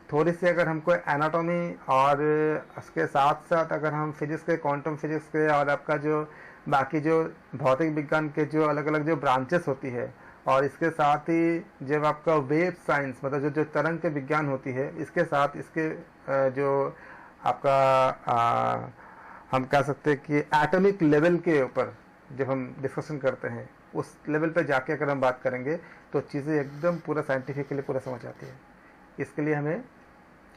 थोड़ी सी अगर हमको एनाटॉमी और उसके साथ साथ अगर हम फिजिक्स के, क्वांटम फिजिक्स के, और आपका जो बाकी जो भौतिक विज्ञान के जो अलग अलग जो ब्रांचेस होती है, और इसके साथ ही जब आपका वेव साइंस मतलब जो तरंग के विज्ञान होती है, इसके साथ इसके जो आपका हम कह सकते हैं कि एटॉमिक लेवल के ऊपर जब हम डिस्कशन करते हैं, उस लेवल पे जाके अगर हम बात करेंगे तो चीज़ें एकदम पूरा साइंटिफिकली पूरा समझ आती है। इसके लिए हमें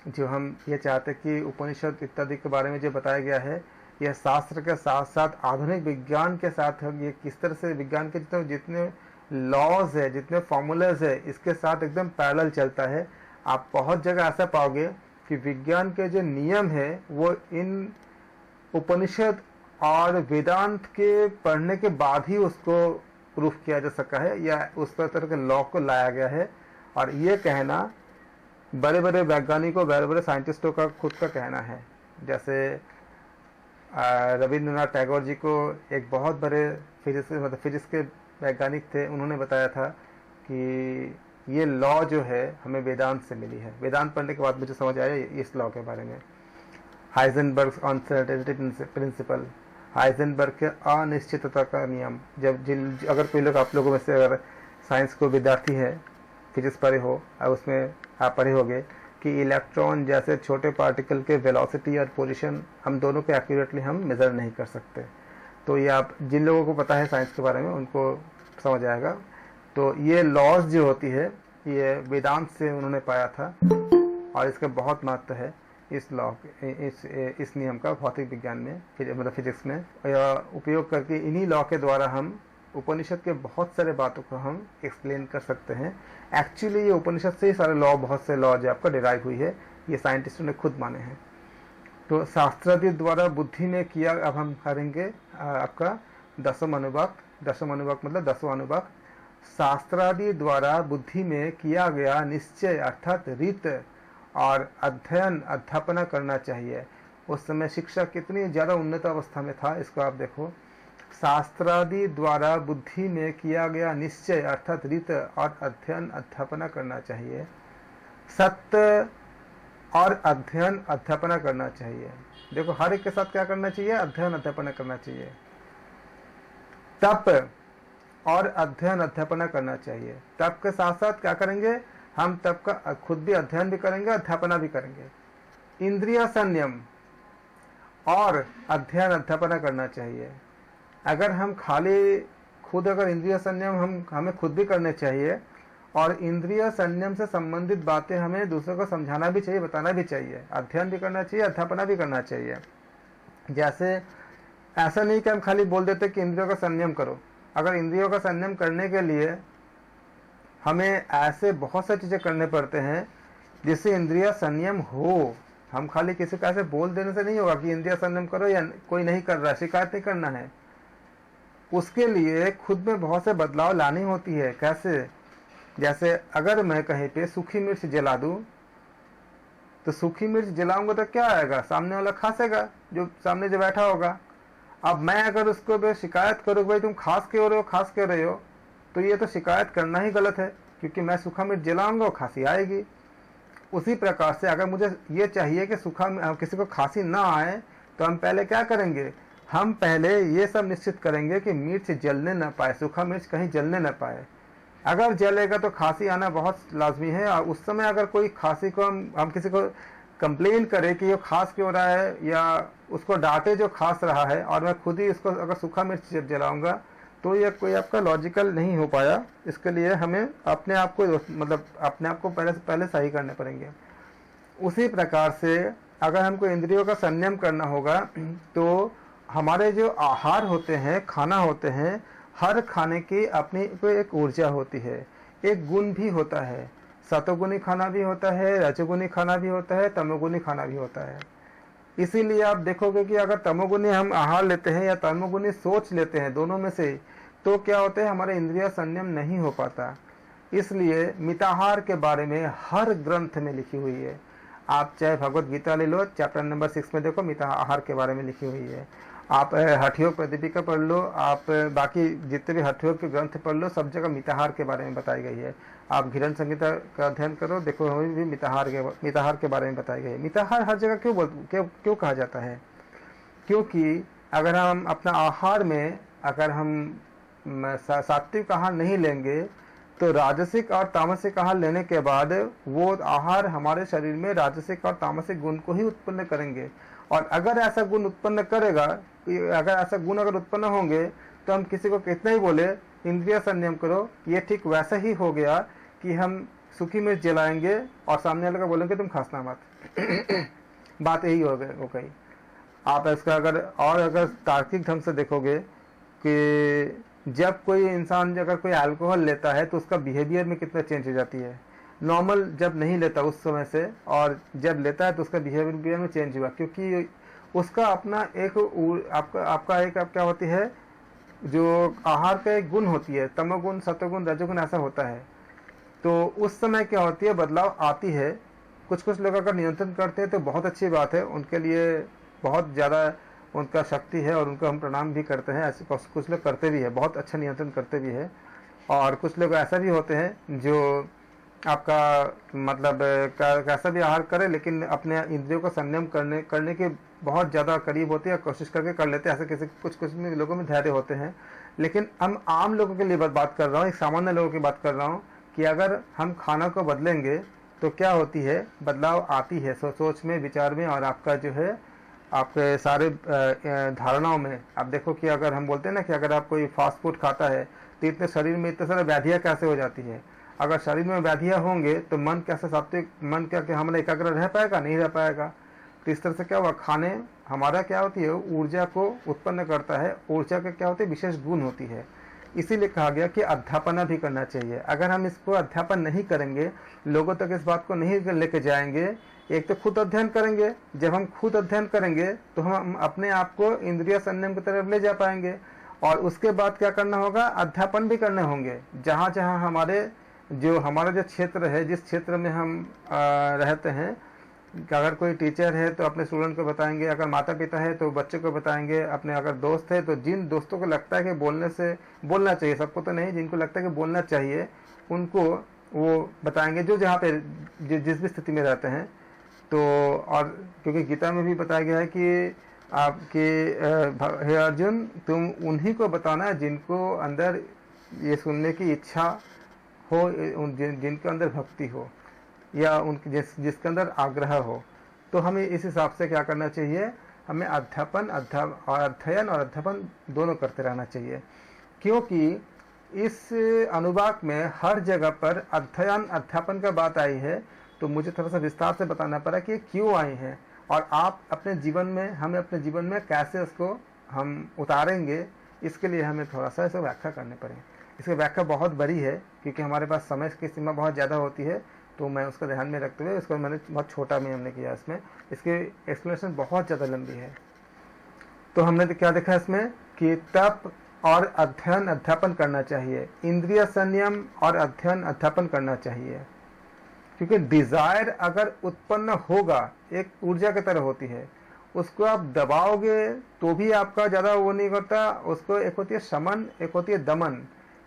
जो हम ये चाहते हैं कि उपनिषद इत्यादि के बारे में जो बताया गया है, यह शास्त्र के साथ साथ आधुनिक विज्ञान के साथ हम ये किस तरह से विज्ञान के जितने लॉज है, जितने फॉर्मूलाज है, इसके साथ एकदम पैरेलल चलता है। आप बहुत जगह ऐसा पाओगे कि विज्ञान के जो नियम है वो इन उपनिषद और वेदांत के पढ़ने के बाद ही उसको प्रूफ किया जा सका है, या उस तरह के लॉ को लाया गया है। और ये कहना बड़े बड़े वैज्ञानिकों, बड़े बड़े साइंटिस्टों का खुद का कहना है। जैसे रविंद्रनाथ टैगोर जी को एक बहुत बड़े फिजिक्स के वैज्ञानिक थे, उन्होंने बताया था कि ये लॉ जो है हमें वेदांत से मिली है। वेदांत पढ़ने के बाद मुझे समझ आया इस लॉ के बारे में। हाइजेनबर्ग अनसर्टेनिटी प्रिंसिपल, हाइजेनबर्ग के अनिश्चितता का नियम। अगर कोई लोग आप लोगों में से अगर साइंस को विद्यार्थी है, फिजिक्स पढ़े हो, और उसमें आप पढ़े होंगे कि इलेक्ट्रॉन जैसे छोटे पार्टिकल के वेलोसिटी और पोजीशन हम दोनों को एक्यूरेटली हम मेज़र नहीं कर सकते। तो ये आप जिन लोगों को पता है साइंस के बारे में उनको समझ आएगा। तो ये लॉज जो होती है ये वेदांत से उन्होंने पाया था, और इसका बहुत महत्व है इस लॉ इस नियम का भौतिक विज्ञान में, मतलब फिजिक्स में। उपयोग करके इन्हीं लॉ के द्वारा हम उपनिषद के बहुत सारे बातों को हम एक्सप्लेन कर सकते हैं। एक्चुअली ये उपनिषद से ही सारे लॉ, बहुत से लॉ जो आपका डिराइव हुई है, ये साइंटिस्टों ने खुद माने हैं। तो शास्त्रादि द्वारा बुद्धि में किया, अब हम करेंगे आपका दसम अनुभाग मतलब 10वां अनुभाग। शास्त्रादि द्वारा बुद्धि में किया गया निश्चय अर्थात रीत और अध्ययन अध्यापना करना चाहिए। उस समय शिक्षा कितनी ज़्यादा उन्नत अवस्था में था, इसको आप देखो। शास्त्रादि द्वारा बुद्धि में किया गया निश्चय अर्थात रीत और अध्ययन अध्यापना करना चाहिए। सत्य और अध्ययन अध्यापना करना चाहिए। देखो हर एक के साथ क्या करना चाहिए, अध्ययन अध्यापना करना चाहिए। तप और अध्ययन अध्यापना करना चाहिए। तप के साथ साथ क्या करेंगे, हम तप का खुद भी अध्ययन भी करेंगे, अध्यापना भी करेंगे। इंद्रिय संयम और अध्ययन अध्यापना करना चाहिए। अगर हम खाली खुद अगर इंद्रिय संयम हमें खुद भी करने चाहिए, और इंद्रिय संयम से संबंधित बातें हमें दूसरों को समझाना भी चाहिए, बताना भी चाहिए, अध्ययन भी करना चाहिए, अध्यापना भी करना चाहिए। जैसे ऐसा नहीं कि हम खाली बोल देते कि इंद्रियों का संयम करो। अगर इंद्रियों का संयम करने के लिए हमें ऐसे बहुत सारी चीज़ें करने पड़ते हैं जिससे इंद्रिय संयम हो। हम खाली किसी का ऐसे बोल देने से नहीं होगा कि इंद्रिय संयम करो, या कोई नहीं कर रहा, शिकायत नहीं करना है। उसके लिए खुद में बहुत से बदलाव लानी होती है। कैसे, जैसे अगर मैं कहीं पे सूखी मिर्च जला दूं, तो सूखी मिर्च जलाऊंगा तो क्या आएगा, सामने वाला खासेगा, जो सामने जो बैठा होगा। अब मैं अगर उसको भी शिकायत करूँ भाई तुम खास क्यों रहे हो, तो ये तो शिकायत करना ही गलत है, क्योंकि मैं सूखा मिर्च जलाऊंगा और खांसी आएगी। उसी प्रकार से अगर मुझे ये चाहिए कि किसी को खांसी ना आए, तो हम पहले क्या करेंगे, हम पहले ये सब निश्चित करेंगे कि मिर्च जलने न पाए, सूखा मिर्च कहीं जलने न पाए। अगर जलेगा तो खांसी आना बहुत लाजमी है। और उस समय अगर कोई खांसी को हम किसी को कंप्लेन करें कि ये खांस क्यों रहा है, या उसको डांटे जो खांस रहा है, और मैं खुद ही उसको अगर सूखा मिर्च जलाऊंगा, तो ये कोई आपका लॉजिकल नहीं हो पाया। इसके लिए हमें अपने आप को पहले सही करने पड़ेंगे। उसी प्रकार से अगर हमको इंद्रियों का संयम करना होगा, तो हमारे जो आहार होते हैं, खाना होते हैं, हर खाने की अपनी एक ऊर्जा होती है, एक गुण भी होता है। सतोगुणी खाना भी होता है, रजोगुणी खाना भी होता है, तमोगुणी खाना भी होता है। इसीलिए आप देखोगे कि अगर तमोगुणी हम आहार लेते हैं या तमोगुणी सोच लेते हैं, दोनों में से, तो क्या होता है, हमारे इंद्रिय संयम नहीं हो पाता। इसलिए मिताहार के बारे में हर ग्रंथ में लिखी हुई है। आप चाहे भगवत गीता ले लो, चैप्टर नंबर 6 में देखो, मिताहार के बारे में लिखी हुई है। आप हठयोग प्रदीपिका पढ़ लो, आप बाकी जितने भी हठयोग के ग्रंथ पढ़ लो, सब जगह मिताहार के बारे में बताई गई है। आप घिरन संहिता का अध्ययन करो, देखो हमें भी मिताहार के बारे में बताई गई है। मिताहार हर जगह क्यों कहा जाता है? क्योंकि अगर हम अपना आहार में अगर हम सात्विक आहार नहीं लेंगे तो राजसिक और तामसिक आहार लेने के बाद वो आहार हमारे शरीर में राजसिक और तामसिक गुण को ही उत्पन्न करेंगे। और अगर ऐसा गुण उत्पन्न करेगा, अगर ऐसा गुण अगर उत्पन्न होंगे, तो हम किसी को कितना ही बोले इंद्रिय संयम करो, ये ठीक वैसा ही हो गया कि हम सूखी मिर्च जलाएंगे और सामने वाले को बोलेंगे तुम खासना मत। बात यही हो गई। आप इसका अगर तार्किक ढंग से देखोगे कि जब कोई इंसान अगर कोई अल्कोहल लेता है तो उसका बिहेवियर में कितना चेंज हो जाती है। नॉर्मल जब नहीं लेता उस समय से, और जब लेता है तो उसका बिहेवियर में चेंज हुआ, क्योंकि उसका अपना एक आपका एक क्या होती है, जो आहार का एक गुण होती है, तमोगुण, सत्वगुण, रजोगुण, ऐसा होता है। तो उस समय क्या होती है, बदलाव आती है। कुछ लोग अगर नियंत्रण करते हैं तो बहुत अच्छी बात है, उनके लिए बहुत ज़्यादा उनका शक्ति है और उनको हम प्रणाम भी करते हैं। ऐसे कुछ लोग करते भी है, बहुत अच्छा नियंत्रण करते भी है। और कुछ लोग ऐसा भी होते हैं जो आपका मतलब कैसा भी आहार करे लेकिन अपने इंद्रियों को संयम करने के बहुत ज़्यादा करीब होते हैं, कोशिश करके कर लेते हैं। ऐसे कुछ लोगों में धैर्य होते हैं। लेकिन हम आम लोगों के लिए बात कर रहा हूँ, एक सामान्य लोगों की बात कर रहा हूँ कि अगर हम खाना को बदलेंगे तो क्या होती है, बदलाव आती है सोच में, विचार में, और आपका जो है आपके सारे धारणाओं में। आप देखो कि अगर हम बोलते हैं ना कि अगर आप कोई फास्ट फूड खाता है तो इतने शरीर में इतने सारे व्याधियाँ कैसे हो जाती है। अगर शरीर में व्याधियाँ होंगे तो मन कैसे सात्विक, मन क्या हमारा एकाग्र रह पाएगा, नहीं रह पाएगा। तो इस तरह से क्या हुआ, खाने हमारा क्या होती है, ऊर्जा को उत्पन्न करता है। ऊर्जा का क्या होती है, विशेष गुण होती है। इसीलिए कहा गया कि अध्यापना भी करना चाहिए। अगर हम इसको अध्यापन नहीं करेंगे, लोगों तक इस बात को नहीं लेके जाएंगे, एक तो खुद अध्ययन करेंगे। जब हम खुद अध्ययन करेंगे तो हम अपने आप को इंद्रिय संयम की तरफ ले जा पाएंगे। और उसके बाद क्या करना होगा, अध्यापन भी करने होंगे। जहाँ जहाँ हमारा जो क्षेत्र है, जिस क्षेत्र में हम रहते हैं, अगर कोई टीचर है तो अपने स्टूडेंट को बताएंगे, अगर माता पिता है तो बच्चे को बताएंगे, अपने अगर दोस्त है तो जिन दोस्तों को लगता है कि बोलना चाहिए, सबको तो नहीं, जिनको लगता है कि बोलना चाहिए उनको वो बताएंगे, जो जहाँ पे जिस भी स्थिति में रहते हैं। तो और क्योंकि गीता में भी बताया गया है कि आपके हे अर्जुन, तुम उन्हीं को बताना जिनको अंदर ये सुनने की इच्छा हो, जिनके अंदर भक्ति हो, या उनके जिसके अंदर आग्रह हो। तो हमें इस हिसाब से क्या करना चाहिए, हमें अध्ययन और अध्यापन दोनों करते रहना चाहिए। क्योंकि इस अनुवाक में हर जगह पर अध्यापन का बात आई है, तो मुझे थोड़ा सा विस्तार से बताना पड़ा कि क्यों आई हैं, और आप हमें अपने जीवन में कैसे उसको हम उतारेंगे, इसके लिए हमें थोड़ा सा इसे व्याख्या करने पड़े। इसकी व्याख्या बहुत बड़ी है क्योंकि हमारे पास समय की सीमा बहुत ज़्यादा होती है, तो मैं उसको ध्यान में रखते हुए इसको मैंने बहुत छोटा में हमने किया। इसमें इसकी एक्सप्लेनेशन बहुत ज़्यादा लंबी है। तो हमने क्या देखा इसमें कि तप और अध्यापन करना चाहिए, इंद्रिय संयम और अध्यापन करना चाहिए। क्योंकि डिजायर अगर उत्पन्न होगा, एक ऊर्जा की तरह होती है, उसको आप दबाओगे तो भी आपका ज़्यादा वो नहीं करता। उसको एक होती है शमन, एक होती है दमन।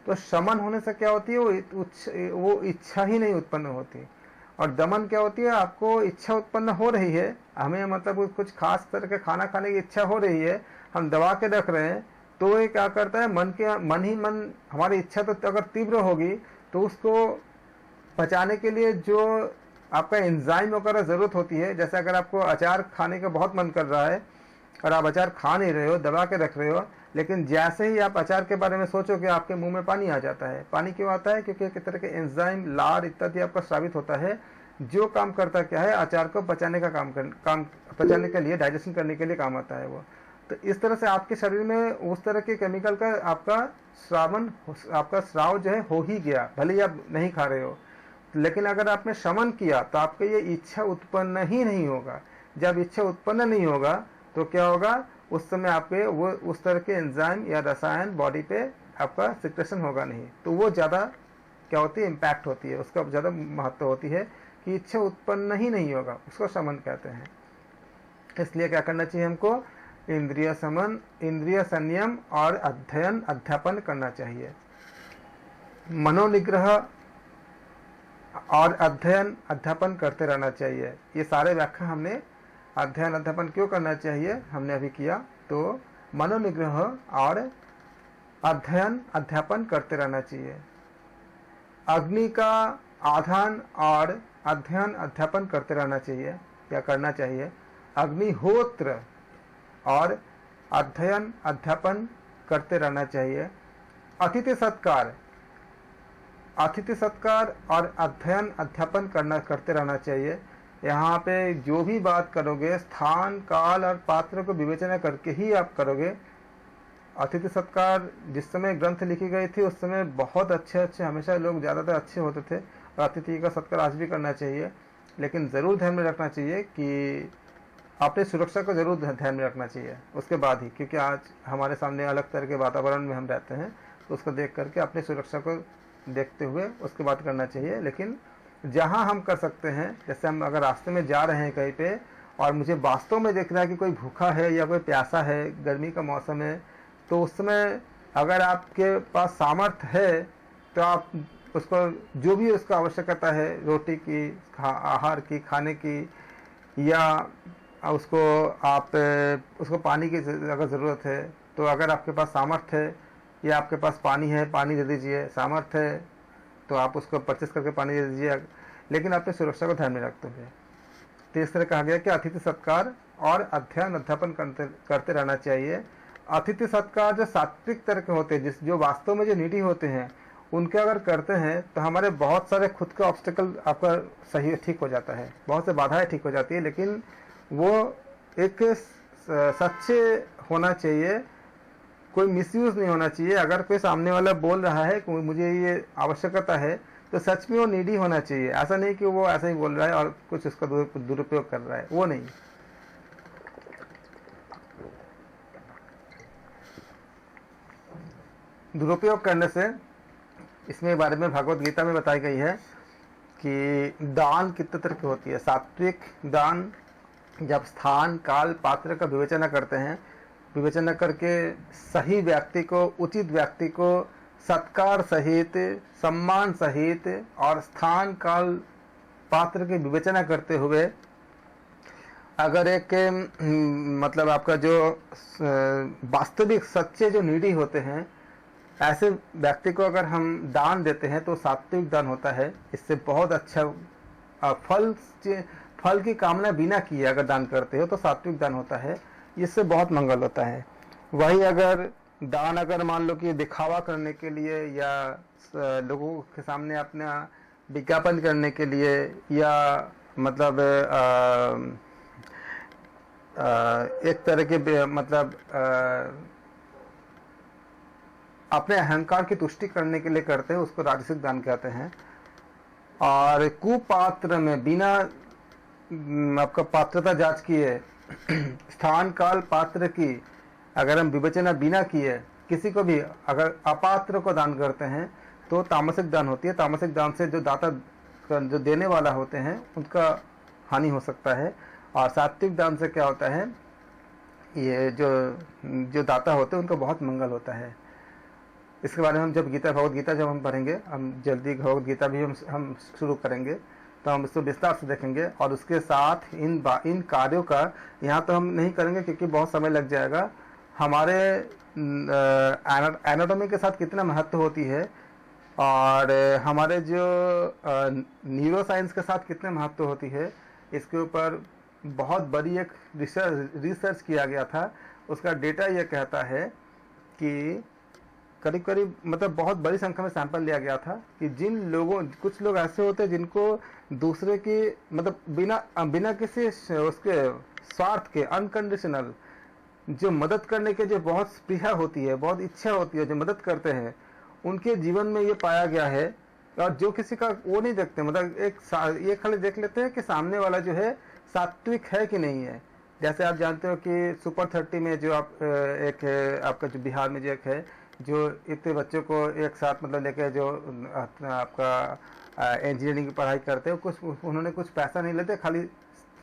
तो शमन होने से क्या होती है, वो इच्छा ही नहीं उत्पन्न होती। और दमन क्या होती है, आपको इच्छा उत्पन्न हो रही है, हमें मतलब कुछ खास तरह के खाना खाने की इच्छा हो रही है, हम दबा के रख रहे हैं, तो ये क्या करता है, मन हमारी इच्छा तो अगर तीव्र होगी तो उसको पचाने के लिए जो आपका एंजाइम वगैरह ज़रूरत होती है। जैसे अगर आपको अचार खाने का बहुत मन कर रहा है और आप अचार खा नहीं रहे हो, दबा के रख रहे हो, लेकिन जैसे ही आप अचार के बारे में सोचोगे आपके मुंह में पानी आ जाता है। पानी क्यों आता है, क्योंकि एक तरह के एंजाइम, लार इत्यादि आपका स्रावित होता है, जो काम करता क्या है, अचार को पचाने का काम पचाने के लिए, डाइजेशन करने के लिए काम आता है वो। तो इस तरह से आपके शरीर में उस तरह के केमिकल का आपका स्राव जो है हो ही गया, भले ही आप नहीं खा रहे हो। लेकिन अगर आपने शमन किया तो आपके ये इच्छा उत्पन्न ही नहीं होगा। जब इच्छा उत्पन्न नहीं होगा तो क्या होगा, उस समय आपके वो उस तरह के एंजाइम या रसायन बॉडी पे आपका सिक्रेशन होगा नहीं, तो वो ज़्यादा क्या होती है, इम्पैक्ट होती है, उसका ज़्यादा महत्व होती है कि इच्छा उत्पन्न ही नहीं होगा, उसको शमन कहते हैं। इसलिए क्या करना चाहिए हमको, इंद्रिय समन, इंद्रिय संयम और अध्ययन अध्यापन करना चाहिए। मनोनिग्रह और अध्ययन अध्यापन करते रहना चाहिए। ये सारे व्याख्या हमने अध्ययन अध्यापन क्यों करना चाहिए हमने अभी किया। तो मनोनिग्रह और अध्ययन अध्यापन करते रहना चाहिए। अग्नि का आधान और अध्ययन अध्यापन करते रहना चाहिए या करना चाहिए। अग्निहोत्र और अध्ययन अध्यापन करते रहना चाहिए। अतिथि सत्कार, अतिथि सत्कार और अध्ययन अध्यापन करते रहना चाहिए। यहाँ पे जो भी बात करोगे स्थान काल और पात्र को विवेचना करके ही आप करोगे। अतिथि सत्कार जिस समय ग्रंथ लिखी गई थी उस समय बहुत अच्छे हमेशा लोग ज़्यादातर अच्छे होते थे, और अतिथि का सत्कार आज भी करना चाहिए, लेकिन ज़रूर ध्यान में रखना चाहिए कि अपनी सुरक्षा को ज़रूर ध्यान में रखना चाहिए उसके बाद ही, क्योंकि आज हमारे सामने अलग तरह के वातावरण में हम रहते हैं, तो उसको देख करके अपनी सुरक्षा को देखते हुए उसके बाद करना चाहिए। लेकिन जहाँ हम कर सकते हैं, जैसे हम अगर रास्ते में जा रहे हैं कहीं पे और मुझे वास्तव में देख रहा है कि कोई भूखा है या कोई प्यासा है, गर्मी का मौसम है, तो उस समय अगर आपके पास सामर्थ्य है तो आप उसको जो भी उसका आवश्यकता है, रोटी की, आहार की, खाने की, या उसको आप उसको पानी की अगर ज़रूरत है तो अगर आपके पास सामर्थ्य है या आपके पास पानी है, पानी दे दीजिए। सामर्थ्य है तो आप उसको परचेस करके पानी दे दीजिए, लेकिन अपनी सुरक्षा को ध्यान में रखते हुए। तो इस तरह कहा गया कि अतिथि सत्कार और अध्ययन अध्यापन करते रहना चाहिए। अतिथि सत्कार जो सात्विक तरह के होते हैं, जो वास्तव में जो नीडी होते हैं, उनके अगर करते हैं तो हमारे बहुत सारे खुद का ऑब्स्टिकल आपका सही ठीक हो जाता है, बहुत से बाधाएं ठीक हो जाती है। लेकिन वो एक सच्चे होना चाहिए, कोई मिसयूज नहीं होना चाहिए। अगर कोई सामने वाला बोल रहा है कि मुझे ये आवश्यकता है, तो सच में वो नीडी होना चाहिए। ऐसा नहीं कि वो ऐसा ही बोल रहा है और कुछ उसका दुरुपयोग कर रहा है, वो नहीं। दुरुपयोग करने से इसमें बारे में भगवत गीता में बताई गई है कि दान कितने तरह की होती है। सात्विक दान जब स्थान काल पात्र का विवेचना करते हैं, विवेचना करके सही व्यक्ति को, उचित व्यक्ति को सत्कार सहित, सम्मान सहित और स्थान काल पात्र की विवेचना करते हुए, अगर एक मतलब आपका जो वास्तविक सच्चे जो नीडी होते हैं, ऐसे व्यक्ति को अगर हम दान देते हैं तो सात्विक दान होता है। इससे बहुत अच्छा फल की कामना बिना किए अगर दान करते हो तो सात्विक दान होता है, इससे बहुत मंगल होता है। वही अगर दान अगर मान लो कि दिखावा करने के लिए या लोगों के सामने अपना विज्ञापन करने के लिए, या मतलब एक तरह के मतलब अपने अहंकार की तुष्टि करने के लिए करते हैं, उसको राजसिक दान कहते हैं। और कुपात्र में बिना आपका पात्रता जांच किए, स्थान काल पात्र की अगर हम विवेचना बिना किए किसी को भी अगर अपात्र को दान करते हैं तो तामसिक दान होती है। तामसिक दान से जो दाता, जो देने वाला होते हैं, उनका हानि हो सकता है। और सात्विक दान से क्या होता है, ये जो दाता होते हैं उनका बहुत मंगल होता है। इसके बारे में हम जब भगवत गीता जब हम पढ़ेंगे, हम जल्दी भगवत गीता भी हम शुरू करेंगे, तो हम इसको विस्तार से देखेंगे। और उसके साथ इन कार्यों का यहाँ तो हम नहीं करेंगे क्योंकि बहुत समय लग जाएगा। हमारे एनाटॉमी के साथ कितना महत्व होती है और हमारे जो न्यूरो साइंस के साथ कितने महत्व होती है, इसके ऊपर बहुत बड़ी एक रिसर्च किया गया था। उसका डेटा यह कहता है कि करीब करीब मतलब बहुत बड़ी संख्या में सैंपल लिया गया था कि जिन लोगों, कुछ लोग ऐसे होते हैं जिनको दूसरे की मतलब बिना किसी उसके स्वार्थ के अनकंडीशनल जो मदद करने के जो बहुत स्पृहा होती है, बहुत इच्छा होती है, जो मदद करते हैं, उनके जीवन में ये पाया गया है। और जो किसी का वो नहीं देखते, मतलब ये खाली देख लेते हैं कि सामने वाला जो है सात्विक है कि नहीं है। जैसे आप जानते हो कि सुपर 30 में जो आप एक आपका जो बिहार में जो एक है, जो इतने बच्चों को एक साथ मतलब लेके जो आपका इंजीनियरिंग की पढ़ाई करते हैं, कुछ उन्होंने कुछ पैसा नहीं लेते, खाली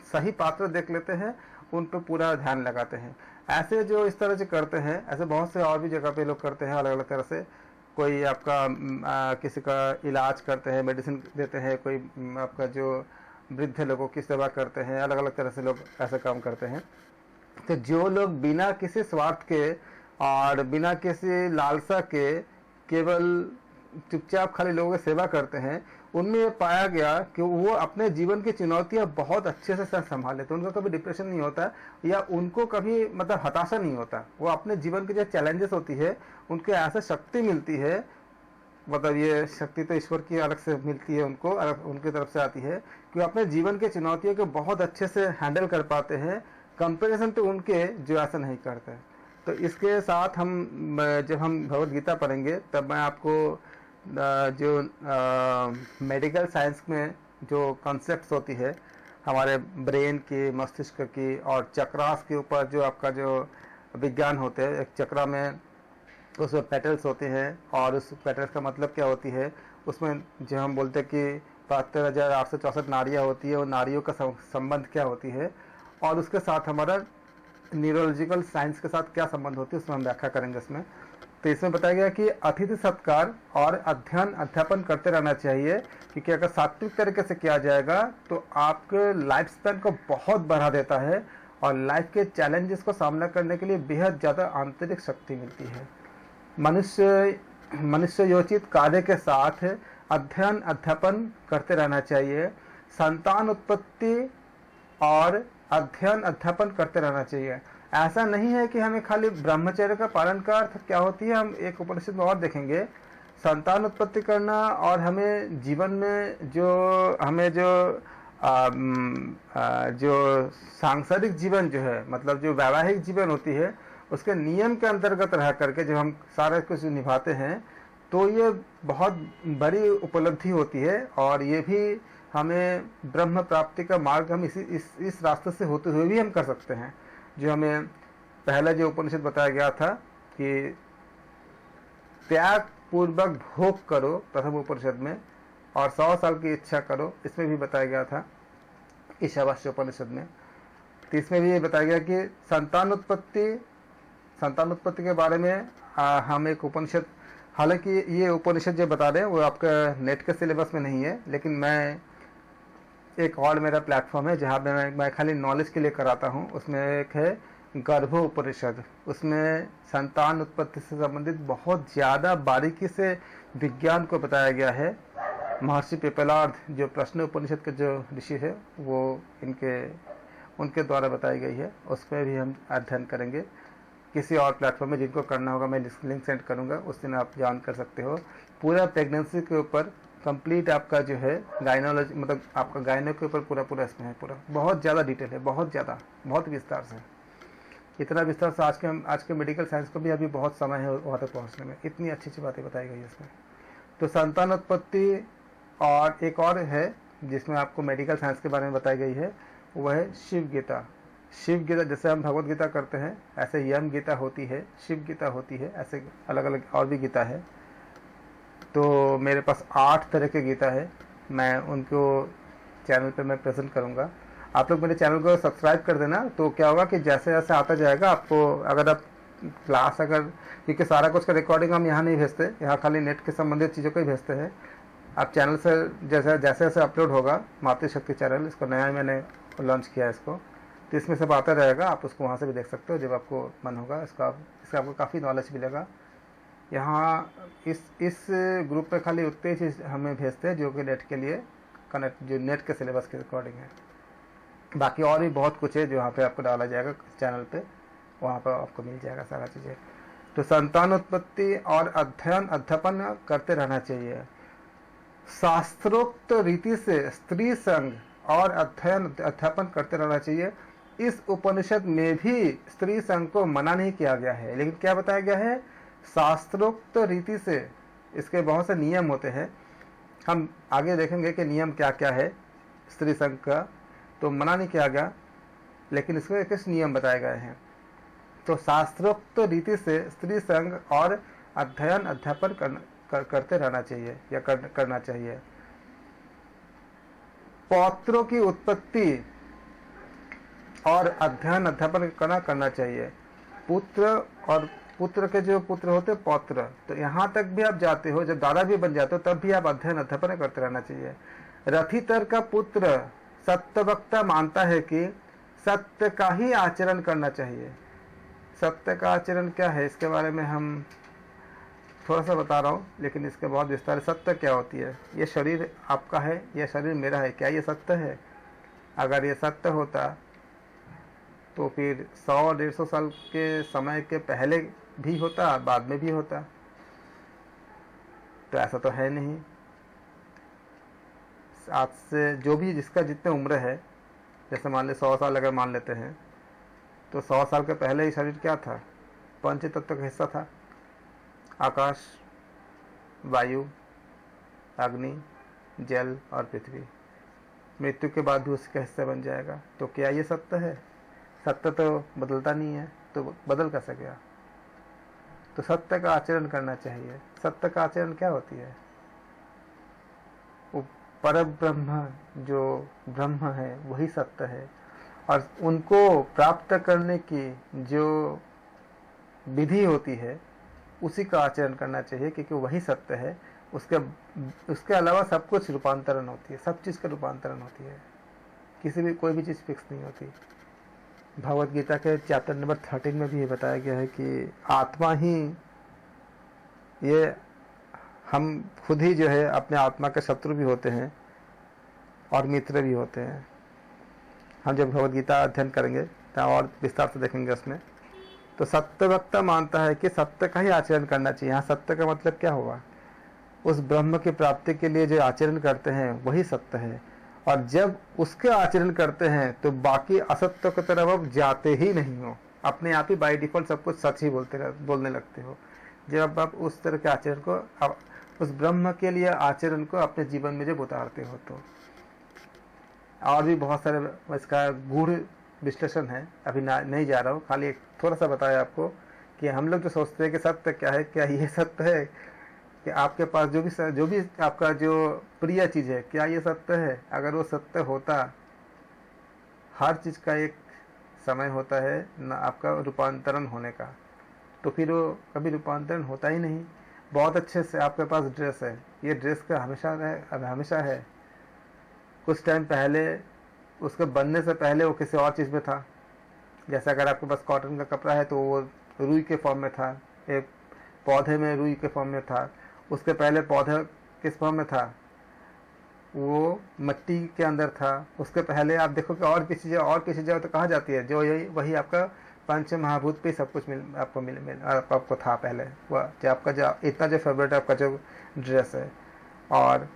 सही पात्र देख लेते हैं, उन पर पूरा ध्यान लगाते हैं। ऐसे जो इस तरह से करते हैं, ऐसे बहुत से और भी जगह पे लोग करते हैं अलग अलग तरह से। कोई आपका किसी का इलाज करते हैं, मेडिसिन देते हैं, कोई आपका जो वृद्ध लोगों की सेवा करते हैं, अलग अलग तरह से लोग ऐसा काम करते हैं। तो जो लोग बिना किसी स्वार्थ के और बिना किसी लालसा के केवल चुपचाप खाली लोगों की सेवा करते हैं, उनमें ये पाया गया कि वो अपने जीवन की चुनौतियां बहुत अच्छे से संभाल लेते हैं। उनको कभी डिप्रेशन नहीं होता या उनको कभी मतलब हताशा नहीं होता। वो अपने जीवन की जो चैलेंजेस होती है, उनको ऐसा शक्ति मिलती है, मतलब ये शक्ति तो ईश्वर की अलग से मिलती है, उनको अलग उनकी तरफ से आती है, कि वो अपने जीवन के चुनौतियों को बहुत अच्छे से हैंडल कर पाते हैं कंपैरिजन टू उनके जो ऐसा नहीं करते। तो इसके साथ हम जब हम भगवद गीता पढ़ेंगे तब मैं आपको जो मेडिकल साइंस में जो कॉन्सेप्ट्स होती है हमारे ब्रेन की, मस्तिष्क की और चक्रास के ऊपर जो आपका जो विज्ञान होते हैं, एक चक्रा में उसमें पेटल्स होते हैं और उस पेटल्स का मतलब क्या होती है, उसमें जो हम बोलते हैं कि 72,864 नाड़ियाँ होती है, वो नाड़ियों का संबंध क्या होती है और उसके साथ हमारा न्यूरोलॉजिकल साइंस के साथ क्या संबंध होती है, उसमें हम व्याख्या करेंगे इसमें। तो इसमें बताया गया कि अतिथि सत्कार और अध्ययन अध्यापन करते रहना चाहिए, क्योंकि अगर सात्विक तरीके से किया जाएगा तो आपके लाइफ स्पैन को बहुत बढ़ा देता है और लाइफ के चैलेंजेस को सामना करने के लिए बेहद ज़्यादा आंतरिक शक्ति मिलती है। मनुष्य योचित कार्य के साथ अध्ययन अध्यापन करते रहना चाहिए, संतान उत्पत्ति और अध्ययन अध्यापन करते रहना चाहिए। ऐसा नहीं है कि हमें खाली ब्रह्मचर्य का पालन का अर्थ क्या होती है, हम एक उपनिषद में और देखेंगे। संतान उत्पत्ति करना और हमें जीवन में जो सांसारिक जीवन जो है, मतलब जो वैवाहिक जीवन होती है, उसके नियम के अंतर्गत रह करके जब हम सारा कुछ निभाते हैं तो ये बहुत बड़ी उपलब्धि होती है और ये भी हमें ब्रह्म प्राप्ति का मार्ग हम इस रास्ते से होते हुए भी हम कर सकते हैं। जो हमें पहले जो उपनिषद बताया गया था कि त्याग पूर्वक भोग करो प्रथम उपनिषद में, और 100 साल की इच्छा करो, इसमें भी बताया गया था ईशावास्य उपनिषद में। तो इसमें भी ये बताया गया कि संतान उत्पत्ति के बारे में हम एक उपनिषद, हालांकि ये उपनिषद जो बता रहे हैं वो आपका नेट के सिलेबस में नहीं है, लेकिन मैं एक और मेरा प्लेटफॉर्म है जहाँ पे मैं खाली नॉलेज के लिए कराता हूँ। उसमें एक है गर्भो उपनिषद, उसमें संतान उत्पत्ति से संबंधित बहुत ज़्यादा बारीकी से विज्ञान को बताया गया है। महर्षि पिपलाद जो प्रश्न उपनिषद के जो ऋषि है वो उनके द्वारा बताई गई है, उस पर भी हम अध्ययन करेंगे किसी और प्लेटफॉर्म में। जिनको करना होगा मैं लिंक सेंड करूँगा, उस दिन आप जान कर सकते हो। पूरा प्रेगनेंसी के ऊपर कंप्लीट आपका जो है गायनोलॉजी, मतलब आपका गायनो के ऊपर पूरा इसमें है, पूरा बहुत ज़्यादा डिटेल है, बहुत विस्तार से। इतना विस्तार से आज के मेडिकल साइंस को भी अभी बहुत समय है वहाँ तक पहुँचने में, इतनी अच्छी बातें बताई गई है इसमें। तो संतान उत्पत्ति और एक और है जिसमें आपको मेडिकल साइंस के बारे में बताई गई है, वह है शिव गीता। जैसे हम भगवद गीता करते हैं ऐसे यम गीता होती है, शिव गीता होती है, ऐसे अलग अलग और भी गीता है। तो मेरे पास 8 तरह के गीता है, मैं उनको चैनल पे मैं प्रेजेंट करूँगा। आप लोग मेरे चैनल को सब्सक्राइब कर देना, तो क्या होगा कि जैसे जैसे आता जाएगा आपको, अगर आप क्लास क्योंकि सारा कुछ का रिकॉर्डिंग हम यहाँ नहीं भेजते, यहाँ खाली नेट के संबंधित चीज़ों को ही भेजते हैं। आप चैनल से जैसे जैसे अपलोड होगा, मातृशक्ति चैनल, इसको नया मैंने लॉन्च किया है इसको, तो इसमें सब आता रहेगा, आप उसको वहाँ से भी देख सकते हो जब आपको मन होगा। इसका आपको काफ़ी नॉलेज मिलेगा। यहाँ इस ग्रुप पे खाली उतने ही चीज़ हमें भेजते हैं जो कि नेट के लिए कनेक्ट, जो नेट के सिलेबस की रिकॉर्डिंग है। बाकी और भी बहुत कुछ है जो यहाँ पे आपको डाला जाएगा चैनल पे, वहाँ पर आपको मिल जाएगा सारा चीज़ें। तो संतान उत्पत्ति और अध्ययन अध्यापन करते रहना चाहिए। शास्त्रोक्त रीति से स्त्री संघ और अध्ययन अध्यापन करते रहना चाहिए। इस उपनिषद में भी स्त्री संघ को मना नहीं किया गया है, लेकिन क्या बताया गया है, शास्त्रोक्त रीति से। इसके बहुत से नियम होते हैं, हम आगे देखेंगे कि नियम क्या क्या है स्त्री संघ का। तो मना नहीं किया गया, लेकिन इसमें कुछ नियम बताए गए हैं। तो शास्त्रोक्त रीति से स्त्री संग और अध्ययन अध्यापन करते रहना चाहिए या करना चाहिए। पौत्रों की उत्पत्ति और अध्ययन अध्यापन करना चाहिए। पुत्र और पुत्र के जो पुत्र होते पौत्र, तो यहाँ तक भी आप जाते हो, जब दादा भी बन जाते हो तब भी आप अध्ययन अध्यापन करते रहना चाहिए। रथितर का पुत्र सत्यवक्ता मानता है कि सत्य का ही आचरण करना चाहिए। सत्य का आचरण क्या है, इसके बारे में हम थोड़ा सा बता रहा हूँ, लेकिन इसके बहुत विस्तार। सत्य क्या होती है? ये शरीर आपका है, ये शरीर मेरा है, क्या ये सत्य है? अगर ये सत्य होता तो फिर 100-150 साल के समय के पहले भी होता, बाद में भी होता। तो ऐसा तो है नहीं। आज से जो भी जिसका जितने उम्र है, जैसे मान ले 100 साल अगर मान लेते हैं, तो 100 साल के पहले ही शरीर क्या था? पंच तत्व का हिस्सा था। आकाश, वायु, अग्नि, जल और पृथ्वी। मृत्यु के बाद भी उसका हिस्सा बन जाएगा। तो क्या ये सत्य है? सत्य तो बदलता नहीं है, तो बदल कैसे गया? तो सत्य का आचरण करना चाहिए। सत्य का आचरण क्या होती है? वो पर ब्रह्म, जो ब्रह्म है वही सत्य है, और उनको प्राप्त करने की जो विधि होती है उसी का आचरण करना चाहिए, क्योंकि वही सत्य है। उसके अलावा सब कुछ रूपांतरण होती है, सब चीज़ का रूपांतरण होती है। किसी भी कोई भी चीज़ फिक्स नहीं होती। भगवत गीता के चैप्टर नंबर 13 में भी ये बताया गया है कि आत्मा ही, ये हम खुद ही जो है अपने आत्मा के शत्रु भी होते हैं और मित्र भी होते हैं। हम जब भगवत गीता अध्ययन करेंगे तो और विस्तार से देखेंगे उसमें। तो सत्यवक्ता मानता है कि सत्य का ही आचरण करना चाहिए। यहाँ सत्य का मतलब क्या हुआ? उस ब्रह्म की प्राप्ति के लिए जो आचरण करते हैं वही सत्य है, और जब उसके आचरण करते हैं तो बाकी असत्य की तरफ अब जाते ही नहीं हो। अपने आप ही बाय डिफॉल्ट सब कुछ सच ही बोलने लगते हो। जब आप उस तरह के आचरण को, अब उस ब्रह्म के लिए आचरण को अपने जीवन में जब उतारते हो तो। और भी बहुत सारे इसका गूढ़ विश्लेषण है, अभी नहीं जा रहा हूँ, खाली थोड़ा सा बताया आपको कि हम लोग जो सोचते हैं कि सत्य क्या है, क्या ये सत्य है कि आपके पास जो भी आपका जो प्रिय चीज़ है, क्या ये सत्य है? अगर वो सत्य होता, हर चीज़ का एक समय होता है ना आपका रूपांतरण होने का, तो फिर वो कभी रूपांतरण होता ही नहीं। बहुत अच्छे से आपके पास ड्रेस है, ये ड्रेस का हमेशा है। कुछ टाइम पहले उसके बनने से पहले वो किसी और चीज़ में था। जैसे अगर आपके पास कॉटन का कपड़ा है तो वो रुई के फॉर्म में था, एक पौधे में रुई के फॉर्म में था। उसके पहले पौधा किस फॉर्म में था? वो मिट्टी के अंदर था। उसके पहले आप देखो कि और किसी जगह तो कहाँ जाती है? जो यही वही आपका पंच महाभूत पे सब कुछ आपको था पहले। वह जो आपका जो इतना जो फेवरेट आपका जो ड्रेस है, और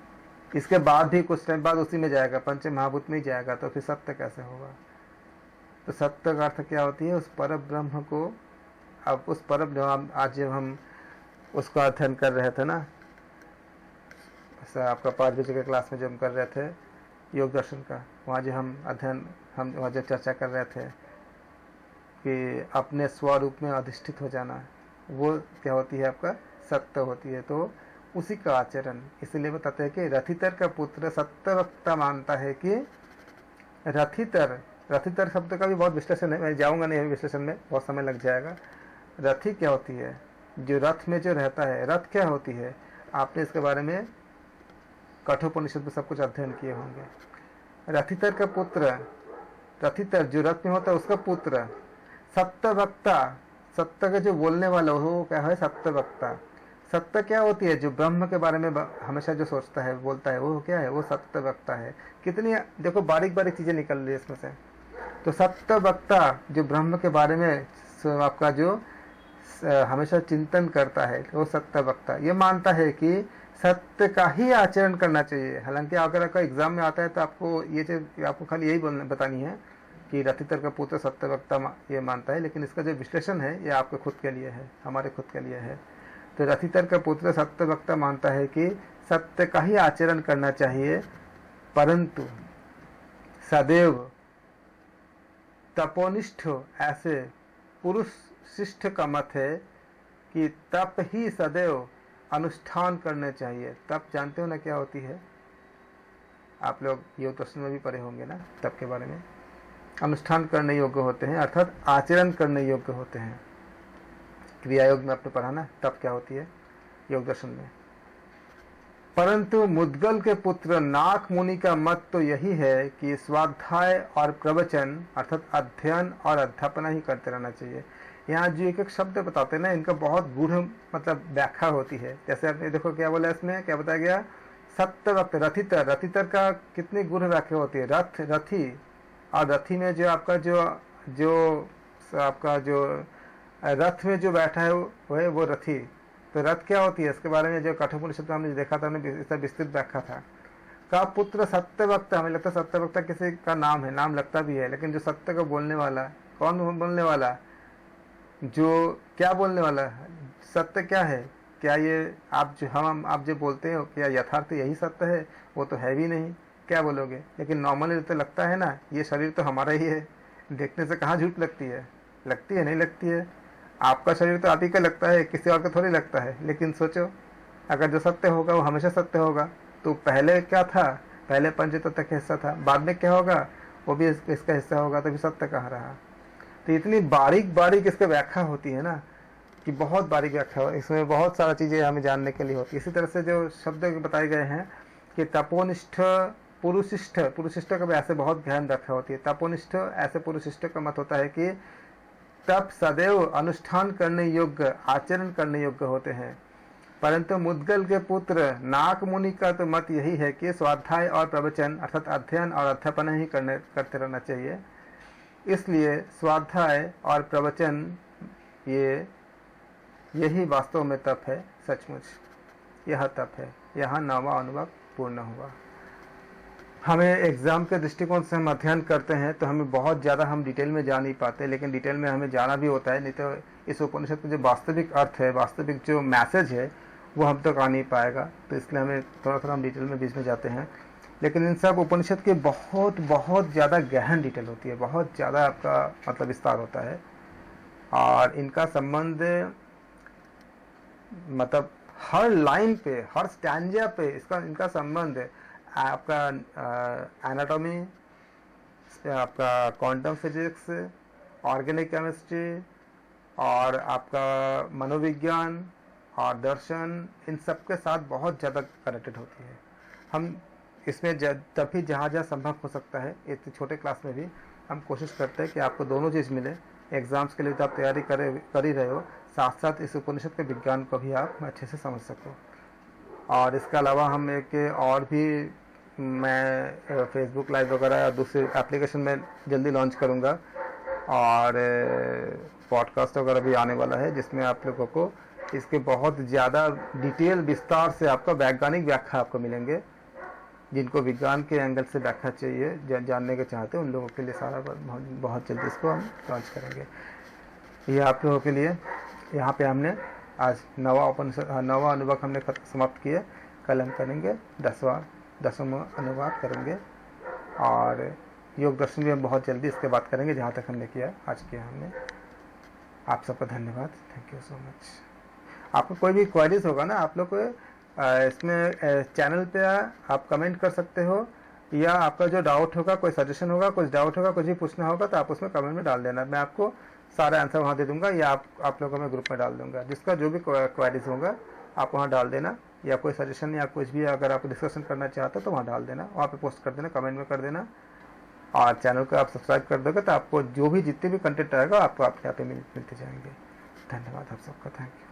इसके बाद भी कुछ टाइम बाद उसी में जाएगा, पंच महाभूत में ही जाएगा। तो फिर सत्य कैसे होगा? तो सत्य का अर्थ क्या होती है? उस पर ब्रह्म को, अब उस पर आज जब हम उसका अध्ययन कर रहे थे ना, ऐसा आपका 5 बजे के क्लास में जब हम कर रहे थे योग दर्शन का, वहाँ जो हम वहाँ जो चर्चा कर रहे थे कि अपने स्वरूप में अधिष्ठित हो जाना, वो क्या होती है? आपका सत्य होती है। तो उसी का आचरण, इसलिए बताते हैं कि रथितर का पुत्र सत्यवक्ता मानता है कि रथितर शब्द का भी बहुत विश्लेषण है, मैं जाऊंगा नहीं विश्लेषण में, बहुत समय लग जाएगा। रथी क्या होती है? जो रथ में जो रहता है। रथ क्या होती है? आपने इसके बारे में कठोपनिषद में सब कुछ अध्ययन किए होंगे। रथितर का पुत्र, रथितर जो रथ में होता है उसका पुत्र सत्यवक्ता, सत्य का जो बोलने वाला वो क्या है? सत्यवक्ता। सत्य क्या होती है? जो ब्रह्म के बारे में हमेशा जो सोचता है, बोलता है, वो क्या है? वो सत्यवक्ता है। कितनी देखो बारीक बारीक चीजें निकल रही है इसमें से। तो सत्यवक्ता जो ब्रह्म के बारे में आपका जो हमेशा चिंतन करता है, वो सत्यवक्ता ये मानता है कि सत्य का ही आचरण करना चाहिए। हालांकि अगर आपका एग्जाम में आता है तो आपको ये चीज आपको खाली यही बतानी है कि रथितर का पुत्र सत्यवक्ता ये मानता है, लेकिन इसका जो विश्लेषण है ये आपके खुद के लिए है, हमारे खुद के लिए है। तो रथितर का पुत्र सत्यवक्ता मानता है कि सत्य का ही आचरण करना चाहिए, परंतु सदैव तपोनिष्ठ ऐसे पुरुष शिष्ट का मत है कि तप ही सदैव अनुष्ठान करने चाहिए। तप जानते हो ना क्या होती है? आप लोग योग दर्शन में भी पढ़े होंगे ना तप के बारे में। अनुष्ठान करने योग्य होते हैं, अर्थात आचरण करने योग्य होते हैं। क्रिया योग में आपने पढ़ा ना तप क्या होती है योग दर्शन में। परंतु मुद्गल के पुत्र नाक मुनि का मत तो यही है कि स्वाध्याय और प्रवचन अर्थात अध्ययन और अध्यापना ही करते रहना चाहिए। यहाँ जो एक एक शब्द बताते हैं ना, इनका बहुत गूढ़ मतलब व्याख्या होती है। जैसे आपने देखो क्या बोला इसमें, क्या बताया गया? सत्य वक्त रथितर, रथितर का कितनी गूढ़ व्याख्या होती है। रथ रथी, और रथी में जो आपका जो रथ में जो बैठा है वो रथी। तो रथ क्या होती है इसके बारे में जो कठोपनिषद में हमने देखा था, हमने इसका विस्तृत व्याख्या था। का पुत्र सत्यवक्ता, हमें लगता है सत्यवक्ता किसी का नाम है, नाम लगता भी है, लेकिन जो सत्य को बोलने वाला, कौन बोलने वाला? जो क्या बोलने वाला? सत्य क्या है? क्या ये आप जो बोलते हो क्या यथार्थ यही सत्य है? वो तो है भी नहीं, क्या बोलोगे? लेकिन नॉर्मली तो लगता है ना, ये शरीर तो हमारा ही है, देखने से कहाँ झूठ लगती है? लगती है? नहीं लगती है। आपका शरीर तो आप ही का लगता है, किसी और का थोड़ी लगता है। लेकिन सोचो, अगर जो सत्य होगा वो हमेशा सत्य होगा, तो पहले क्या था? पहले पंचतत्व का हिस्सा था, बाद में क्या होगा? वो भी इसका हिस्सा होगा, तो भी सत्य कहाँ रहा? तो इतनी बारीक बारीक इसका व्याख्या होती है ना, कि बहुत बारीक व्याख्या हो, इसमें बहुत सारा चीज़ें हमें जानने के लिए होती है। इसी तरह से जो शब्द बताए गए हैं कि तपोनिष्ठ पुरुषिष्ठ का भी ऐसे बहुत गहन व्याख्या होती है। तपोनिष्ठ ऐसे पुरुषिष्ठ का मत होता है कि तप सदैव अनुष्ठान करने योग्य, आचरण करने योग्य होते हैं। परंतु मुद्गल के पुत्र नाक मुनि का तो मत यही है कि स्वाध्याय और प्रवचन अर्थात अध्ययन और अध्यापन ही करते रहना चाहिए। इसलिए स्वाध्याय और प्रवचन यही वास्तव में तप है। सचमुच यह तप है। यहाँ 9वां अनुभाग पूर्ण हुआ। हमें एग्ज़ाम के दृष्टिकोण से हम अध्ययन करते हैं तो हमें बहुत ज़्यादा हम डिटेल में जा नहीं पाते, लेकिन डिटेल में हमें जाना भी होता है, नहीं तो इस उपनिषद का जो वास्तविक अर्थ है, वास्तविक जो मैसेज है, वो हम तक आ नहीं पाएगा। तो इसलिए हमें थोड़ा हम डिटेल में बीच में जाते हैं। लेकिन इन सब उपनिषद के बहुत ज़्यादा गहन डिटेल होती है, बहुत ज़्यादा आपका मतलब विस्तार होता है। और इनका संबंध मतलब हर लाइन पे, हर स्टैंजा पे इनका संबंध है। आपका एनाटॉमी, आपका क्वांटम फिजिक्स, ऑर्गेनिक केमिस्ट्री और आपका मनोविज्ञान और दर्शन, इन सब के साथ बहुत ज़्यादा कनेक्टेड होती है। हम इसमें तभी जहाँ संभव हो सकता है, इतने छोटे क्लास में भी हम कोशिश करते हैं कि आपको दोनों चीज़ मिले। एग्ज़ाम्स के लिए तो आप तैयारी कर ही रहे हो, साथ साथ इस उपनिषद के विज्ञान को भी आप अच्छे से समझ सको। और इसके अलावा हम एक और भी मैं फेसबुक लाइव वगैरह या दूसरे एप्लीकेशन में जल्दी लॉन्च करूँगा, और पॉडकास्ट वगैरह भी आने वाला है, जिसमें आप लोगों को इसके बहुत ज़्यादा डिटेल विस्तार से आपका वैज्ञानिक व्याख्या आपको मिलेंगे। जिनको विज्ञान के एंगल से व्याख्या चाहिए, जानने के चाहते हैं, उन लोगों के लिए सारा बहुत जल्दी इसको हम लॉन्च करेंगे। ये आप लोगों के लिए यहाँ पे हमने आज 9वां अनुभाग हमने समाप्त किया। कल हम करेंगे 10वां अनुभाग करेंगे, और योग दर्शन भी हम बहुत जल्दी इसके बाद करेंगे, जहाँ तक हमने किया आज किया हमने। आप सबका धन्यवाद, थैंक यू सो मच। आपको कोई भी क्वेरीज होगा ना, आप लोग को इसमें चैनल पे आप कमेंट कर सकते हो, या आपका जो डाउट होगा, कोई सजेशन होगा, कुछ डाउट होगा, कुछ भी पूछना होगा, तो आप उसमें कमेंट में डाल देना। मैं आपको सारा आंसर वहाँ दे दूंगा, या आप लोगों में ग्रुप में डाल दूंगा। जिसका जो भी क्वेरीज होगा आप वहाँ डाल देना, या कोई सजेशन या कुछ भी अगर आप डिस्कशन करना चाहते हो तो वहाँ डाल देना, वहाँ पे पोस्ट कर देना, कमेंट में कर देना। और चैनल को आप सब्सक्राइब कर दोगे तो आपको जो भी जितने भी कंटेंट आएगा आपको अपने आप मिलते जाएंगे। धन्यवाद आप सबका, थैंक यू।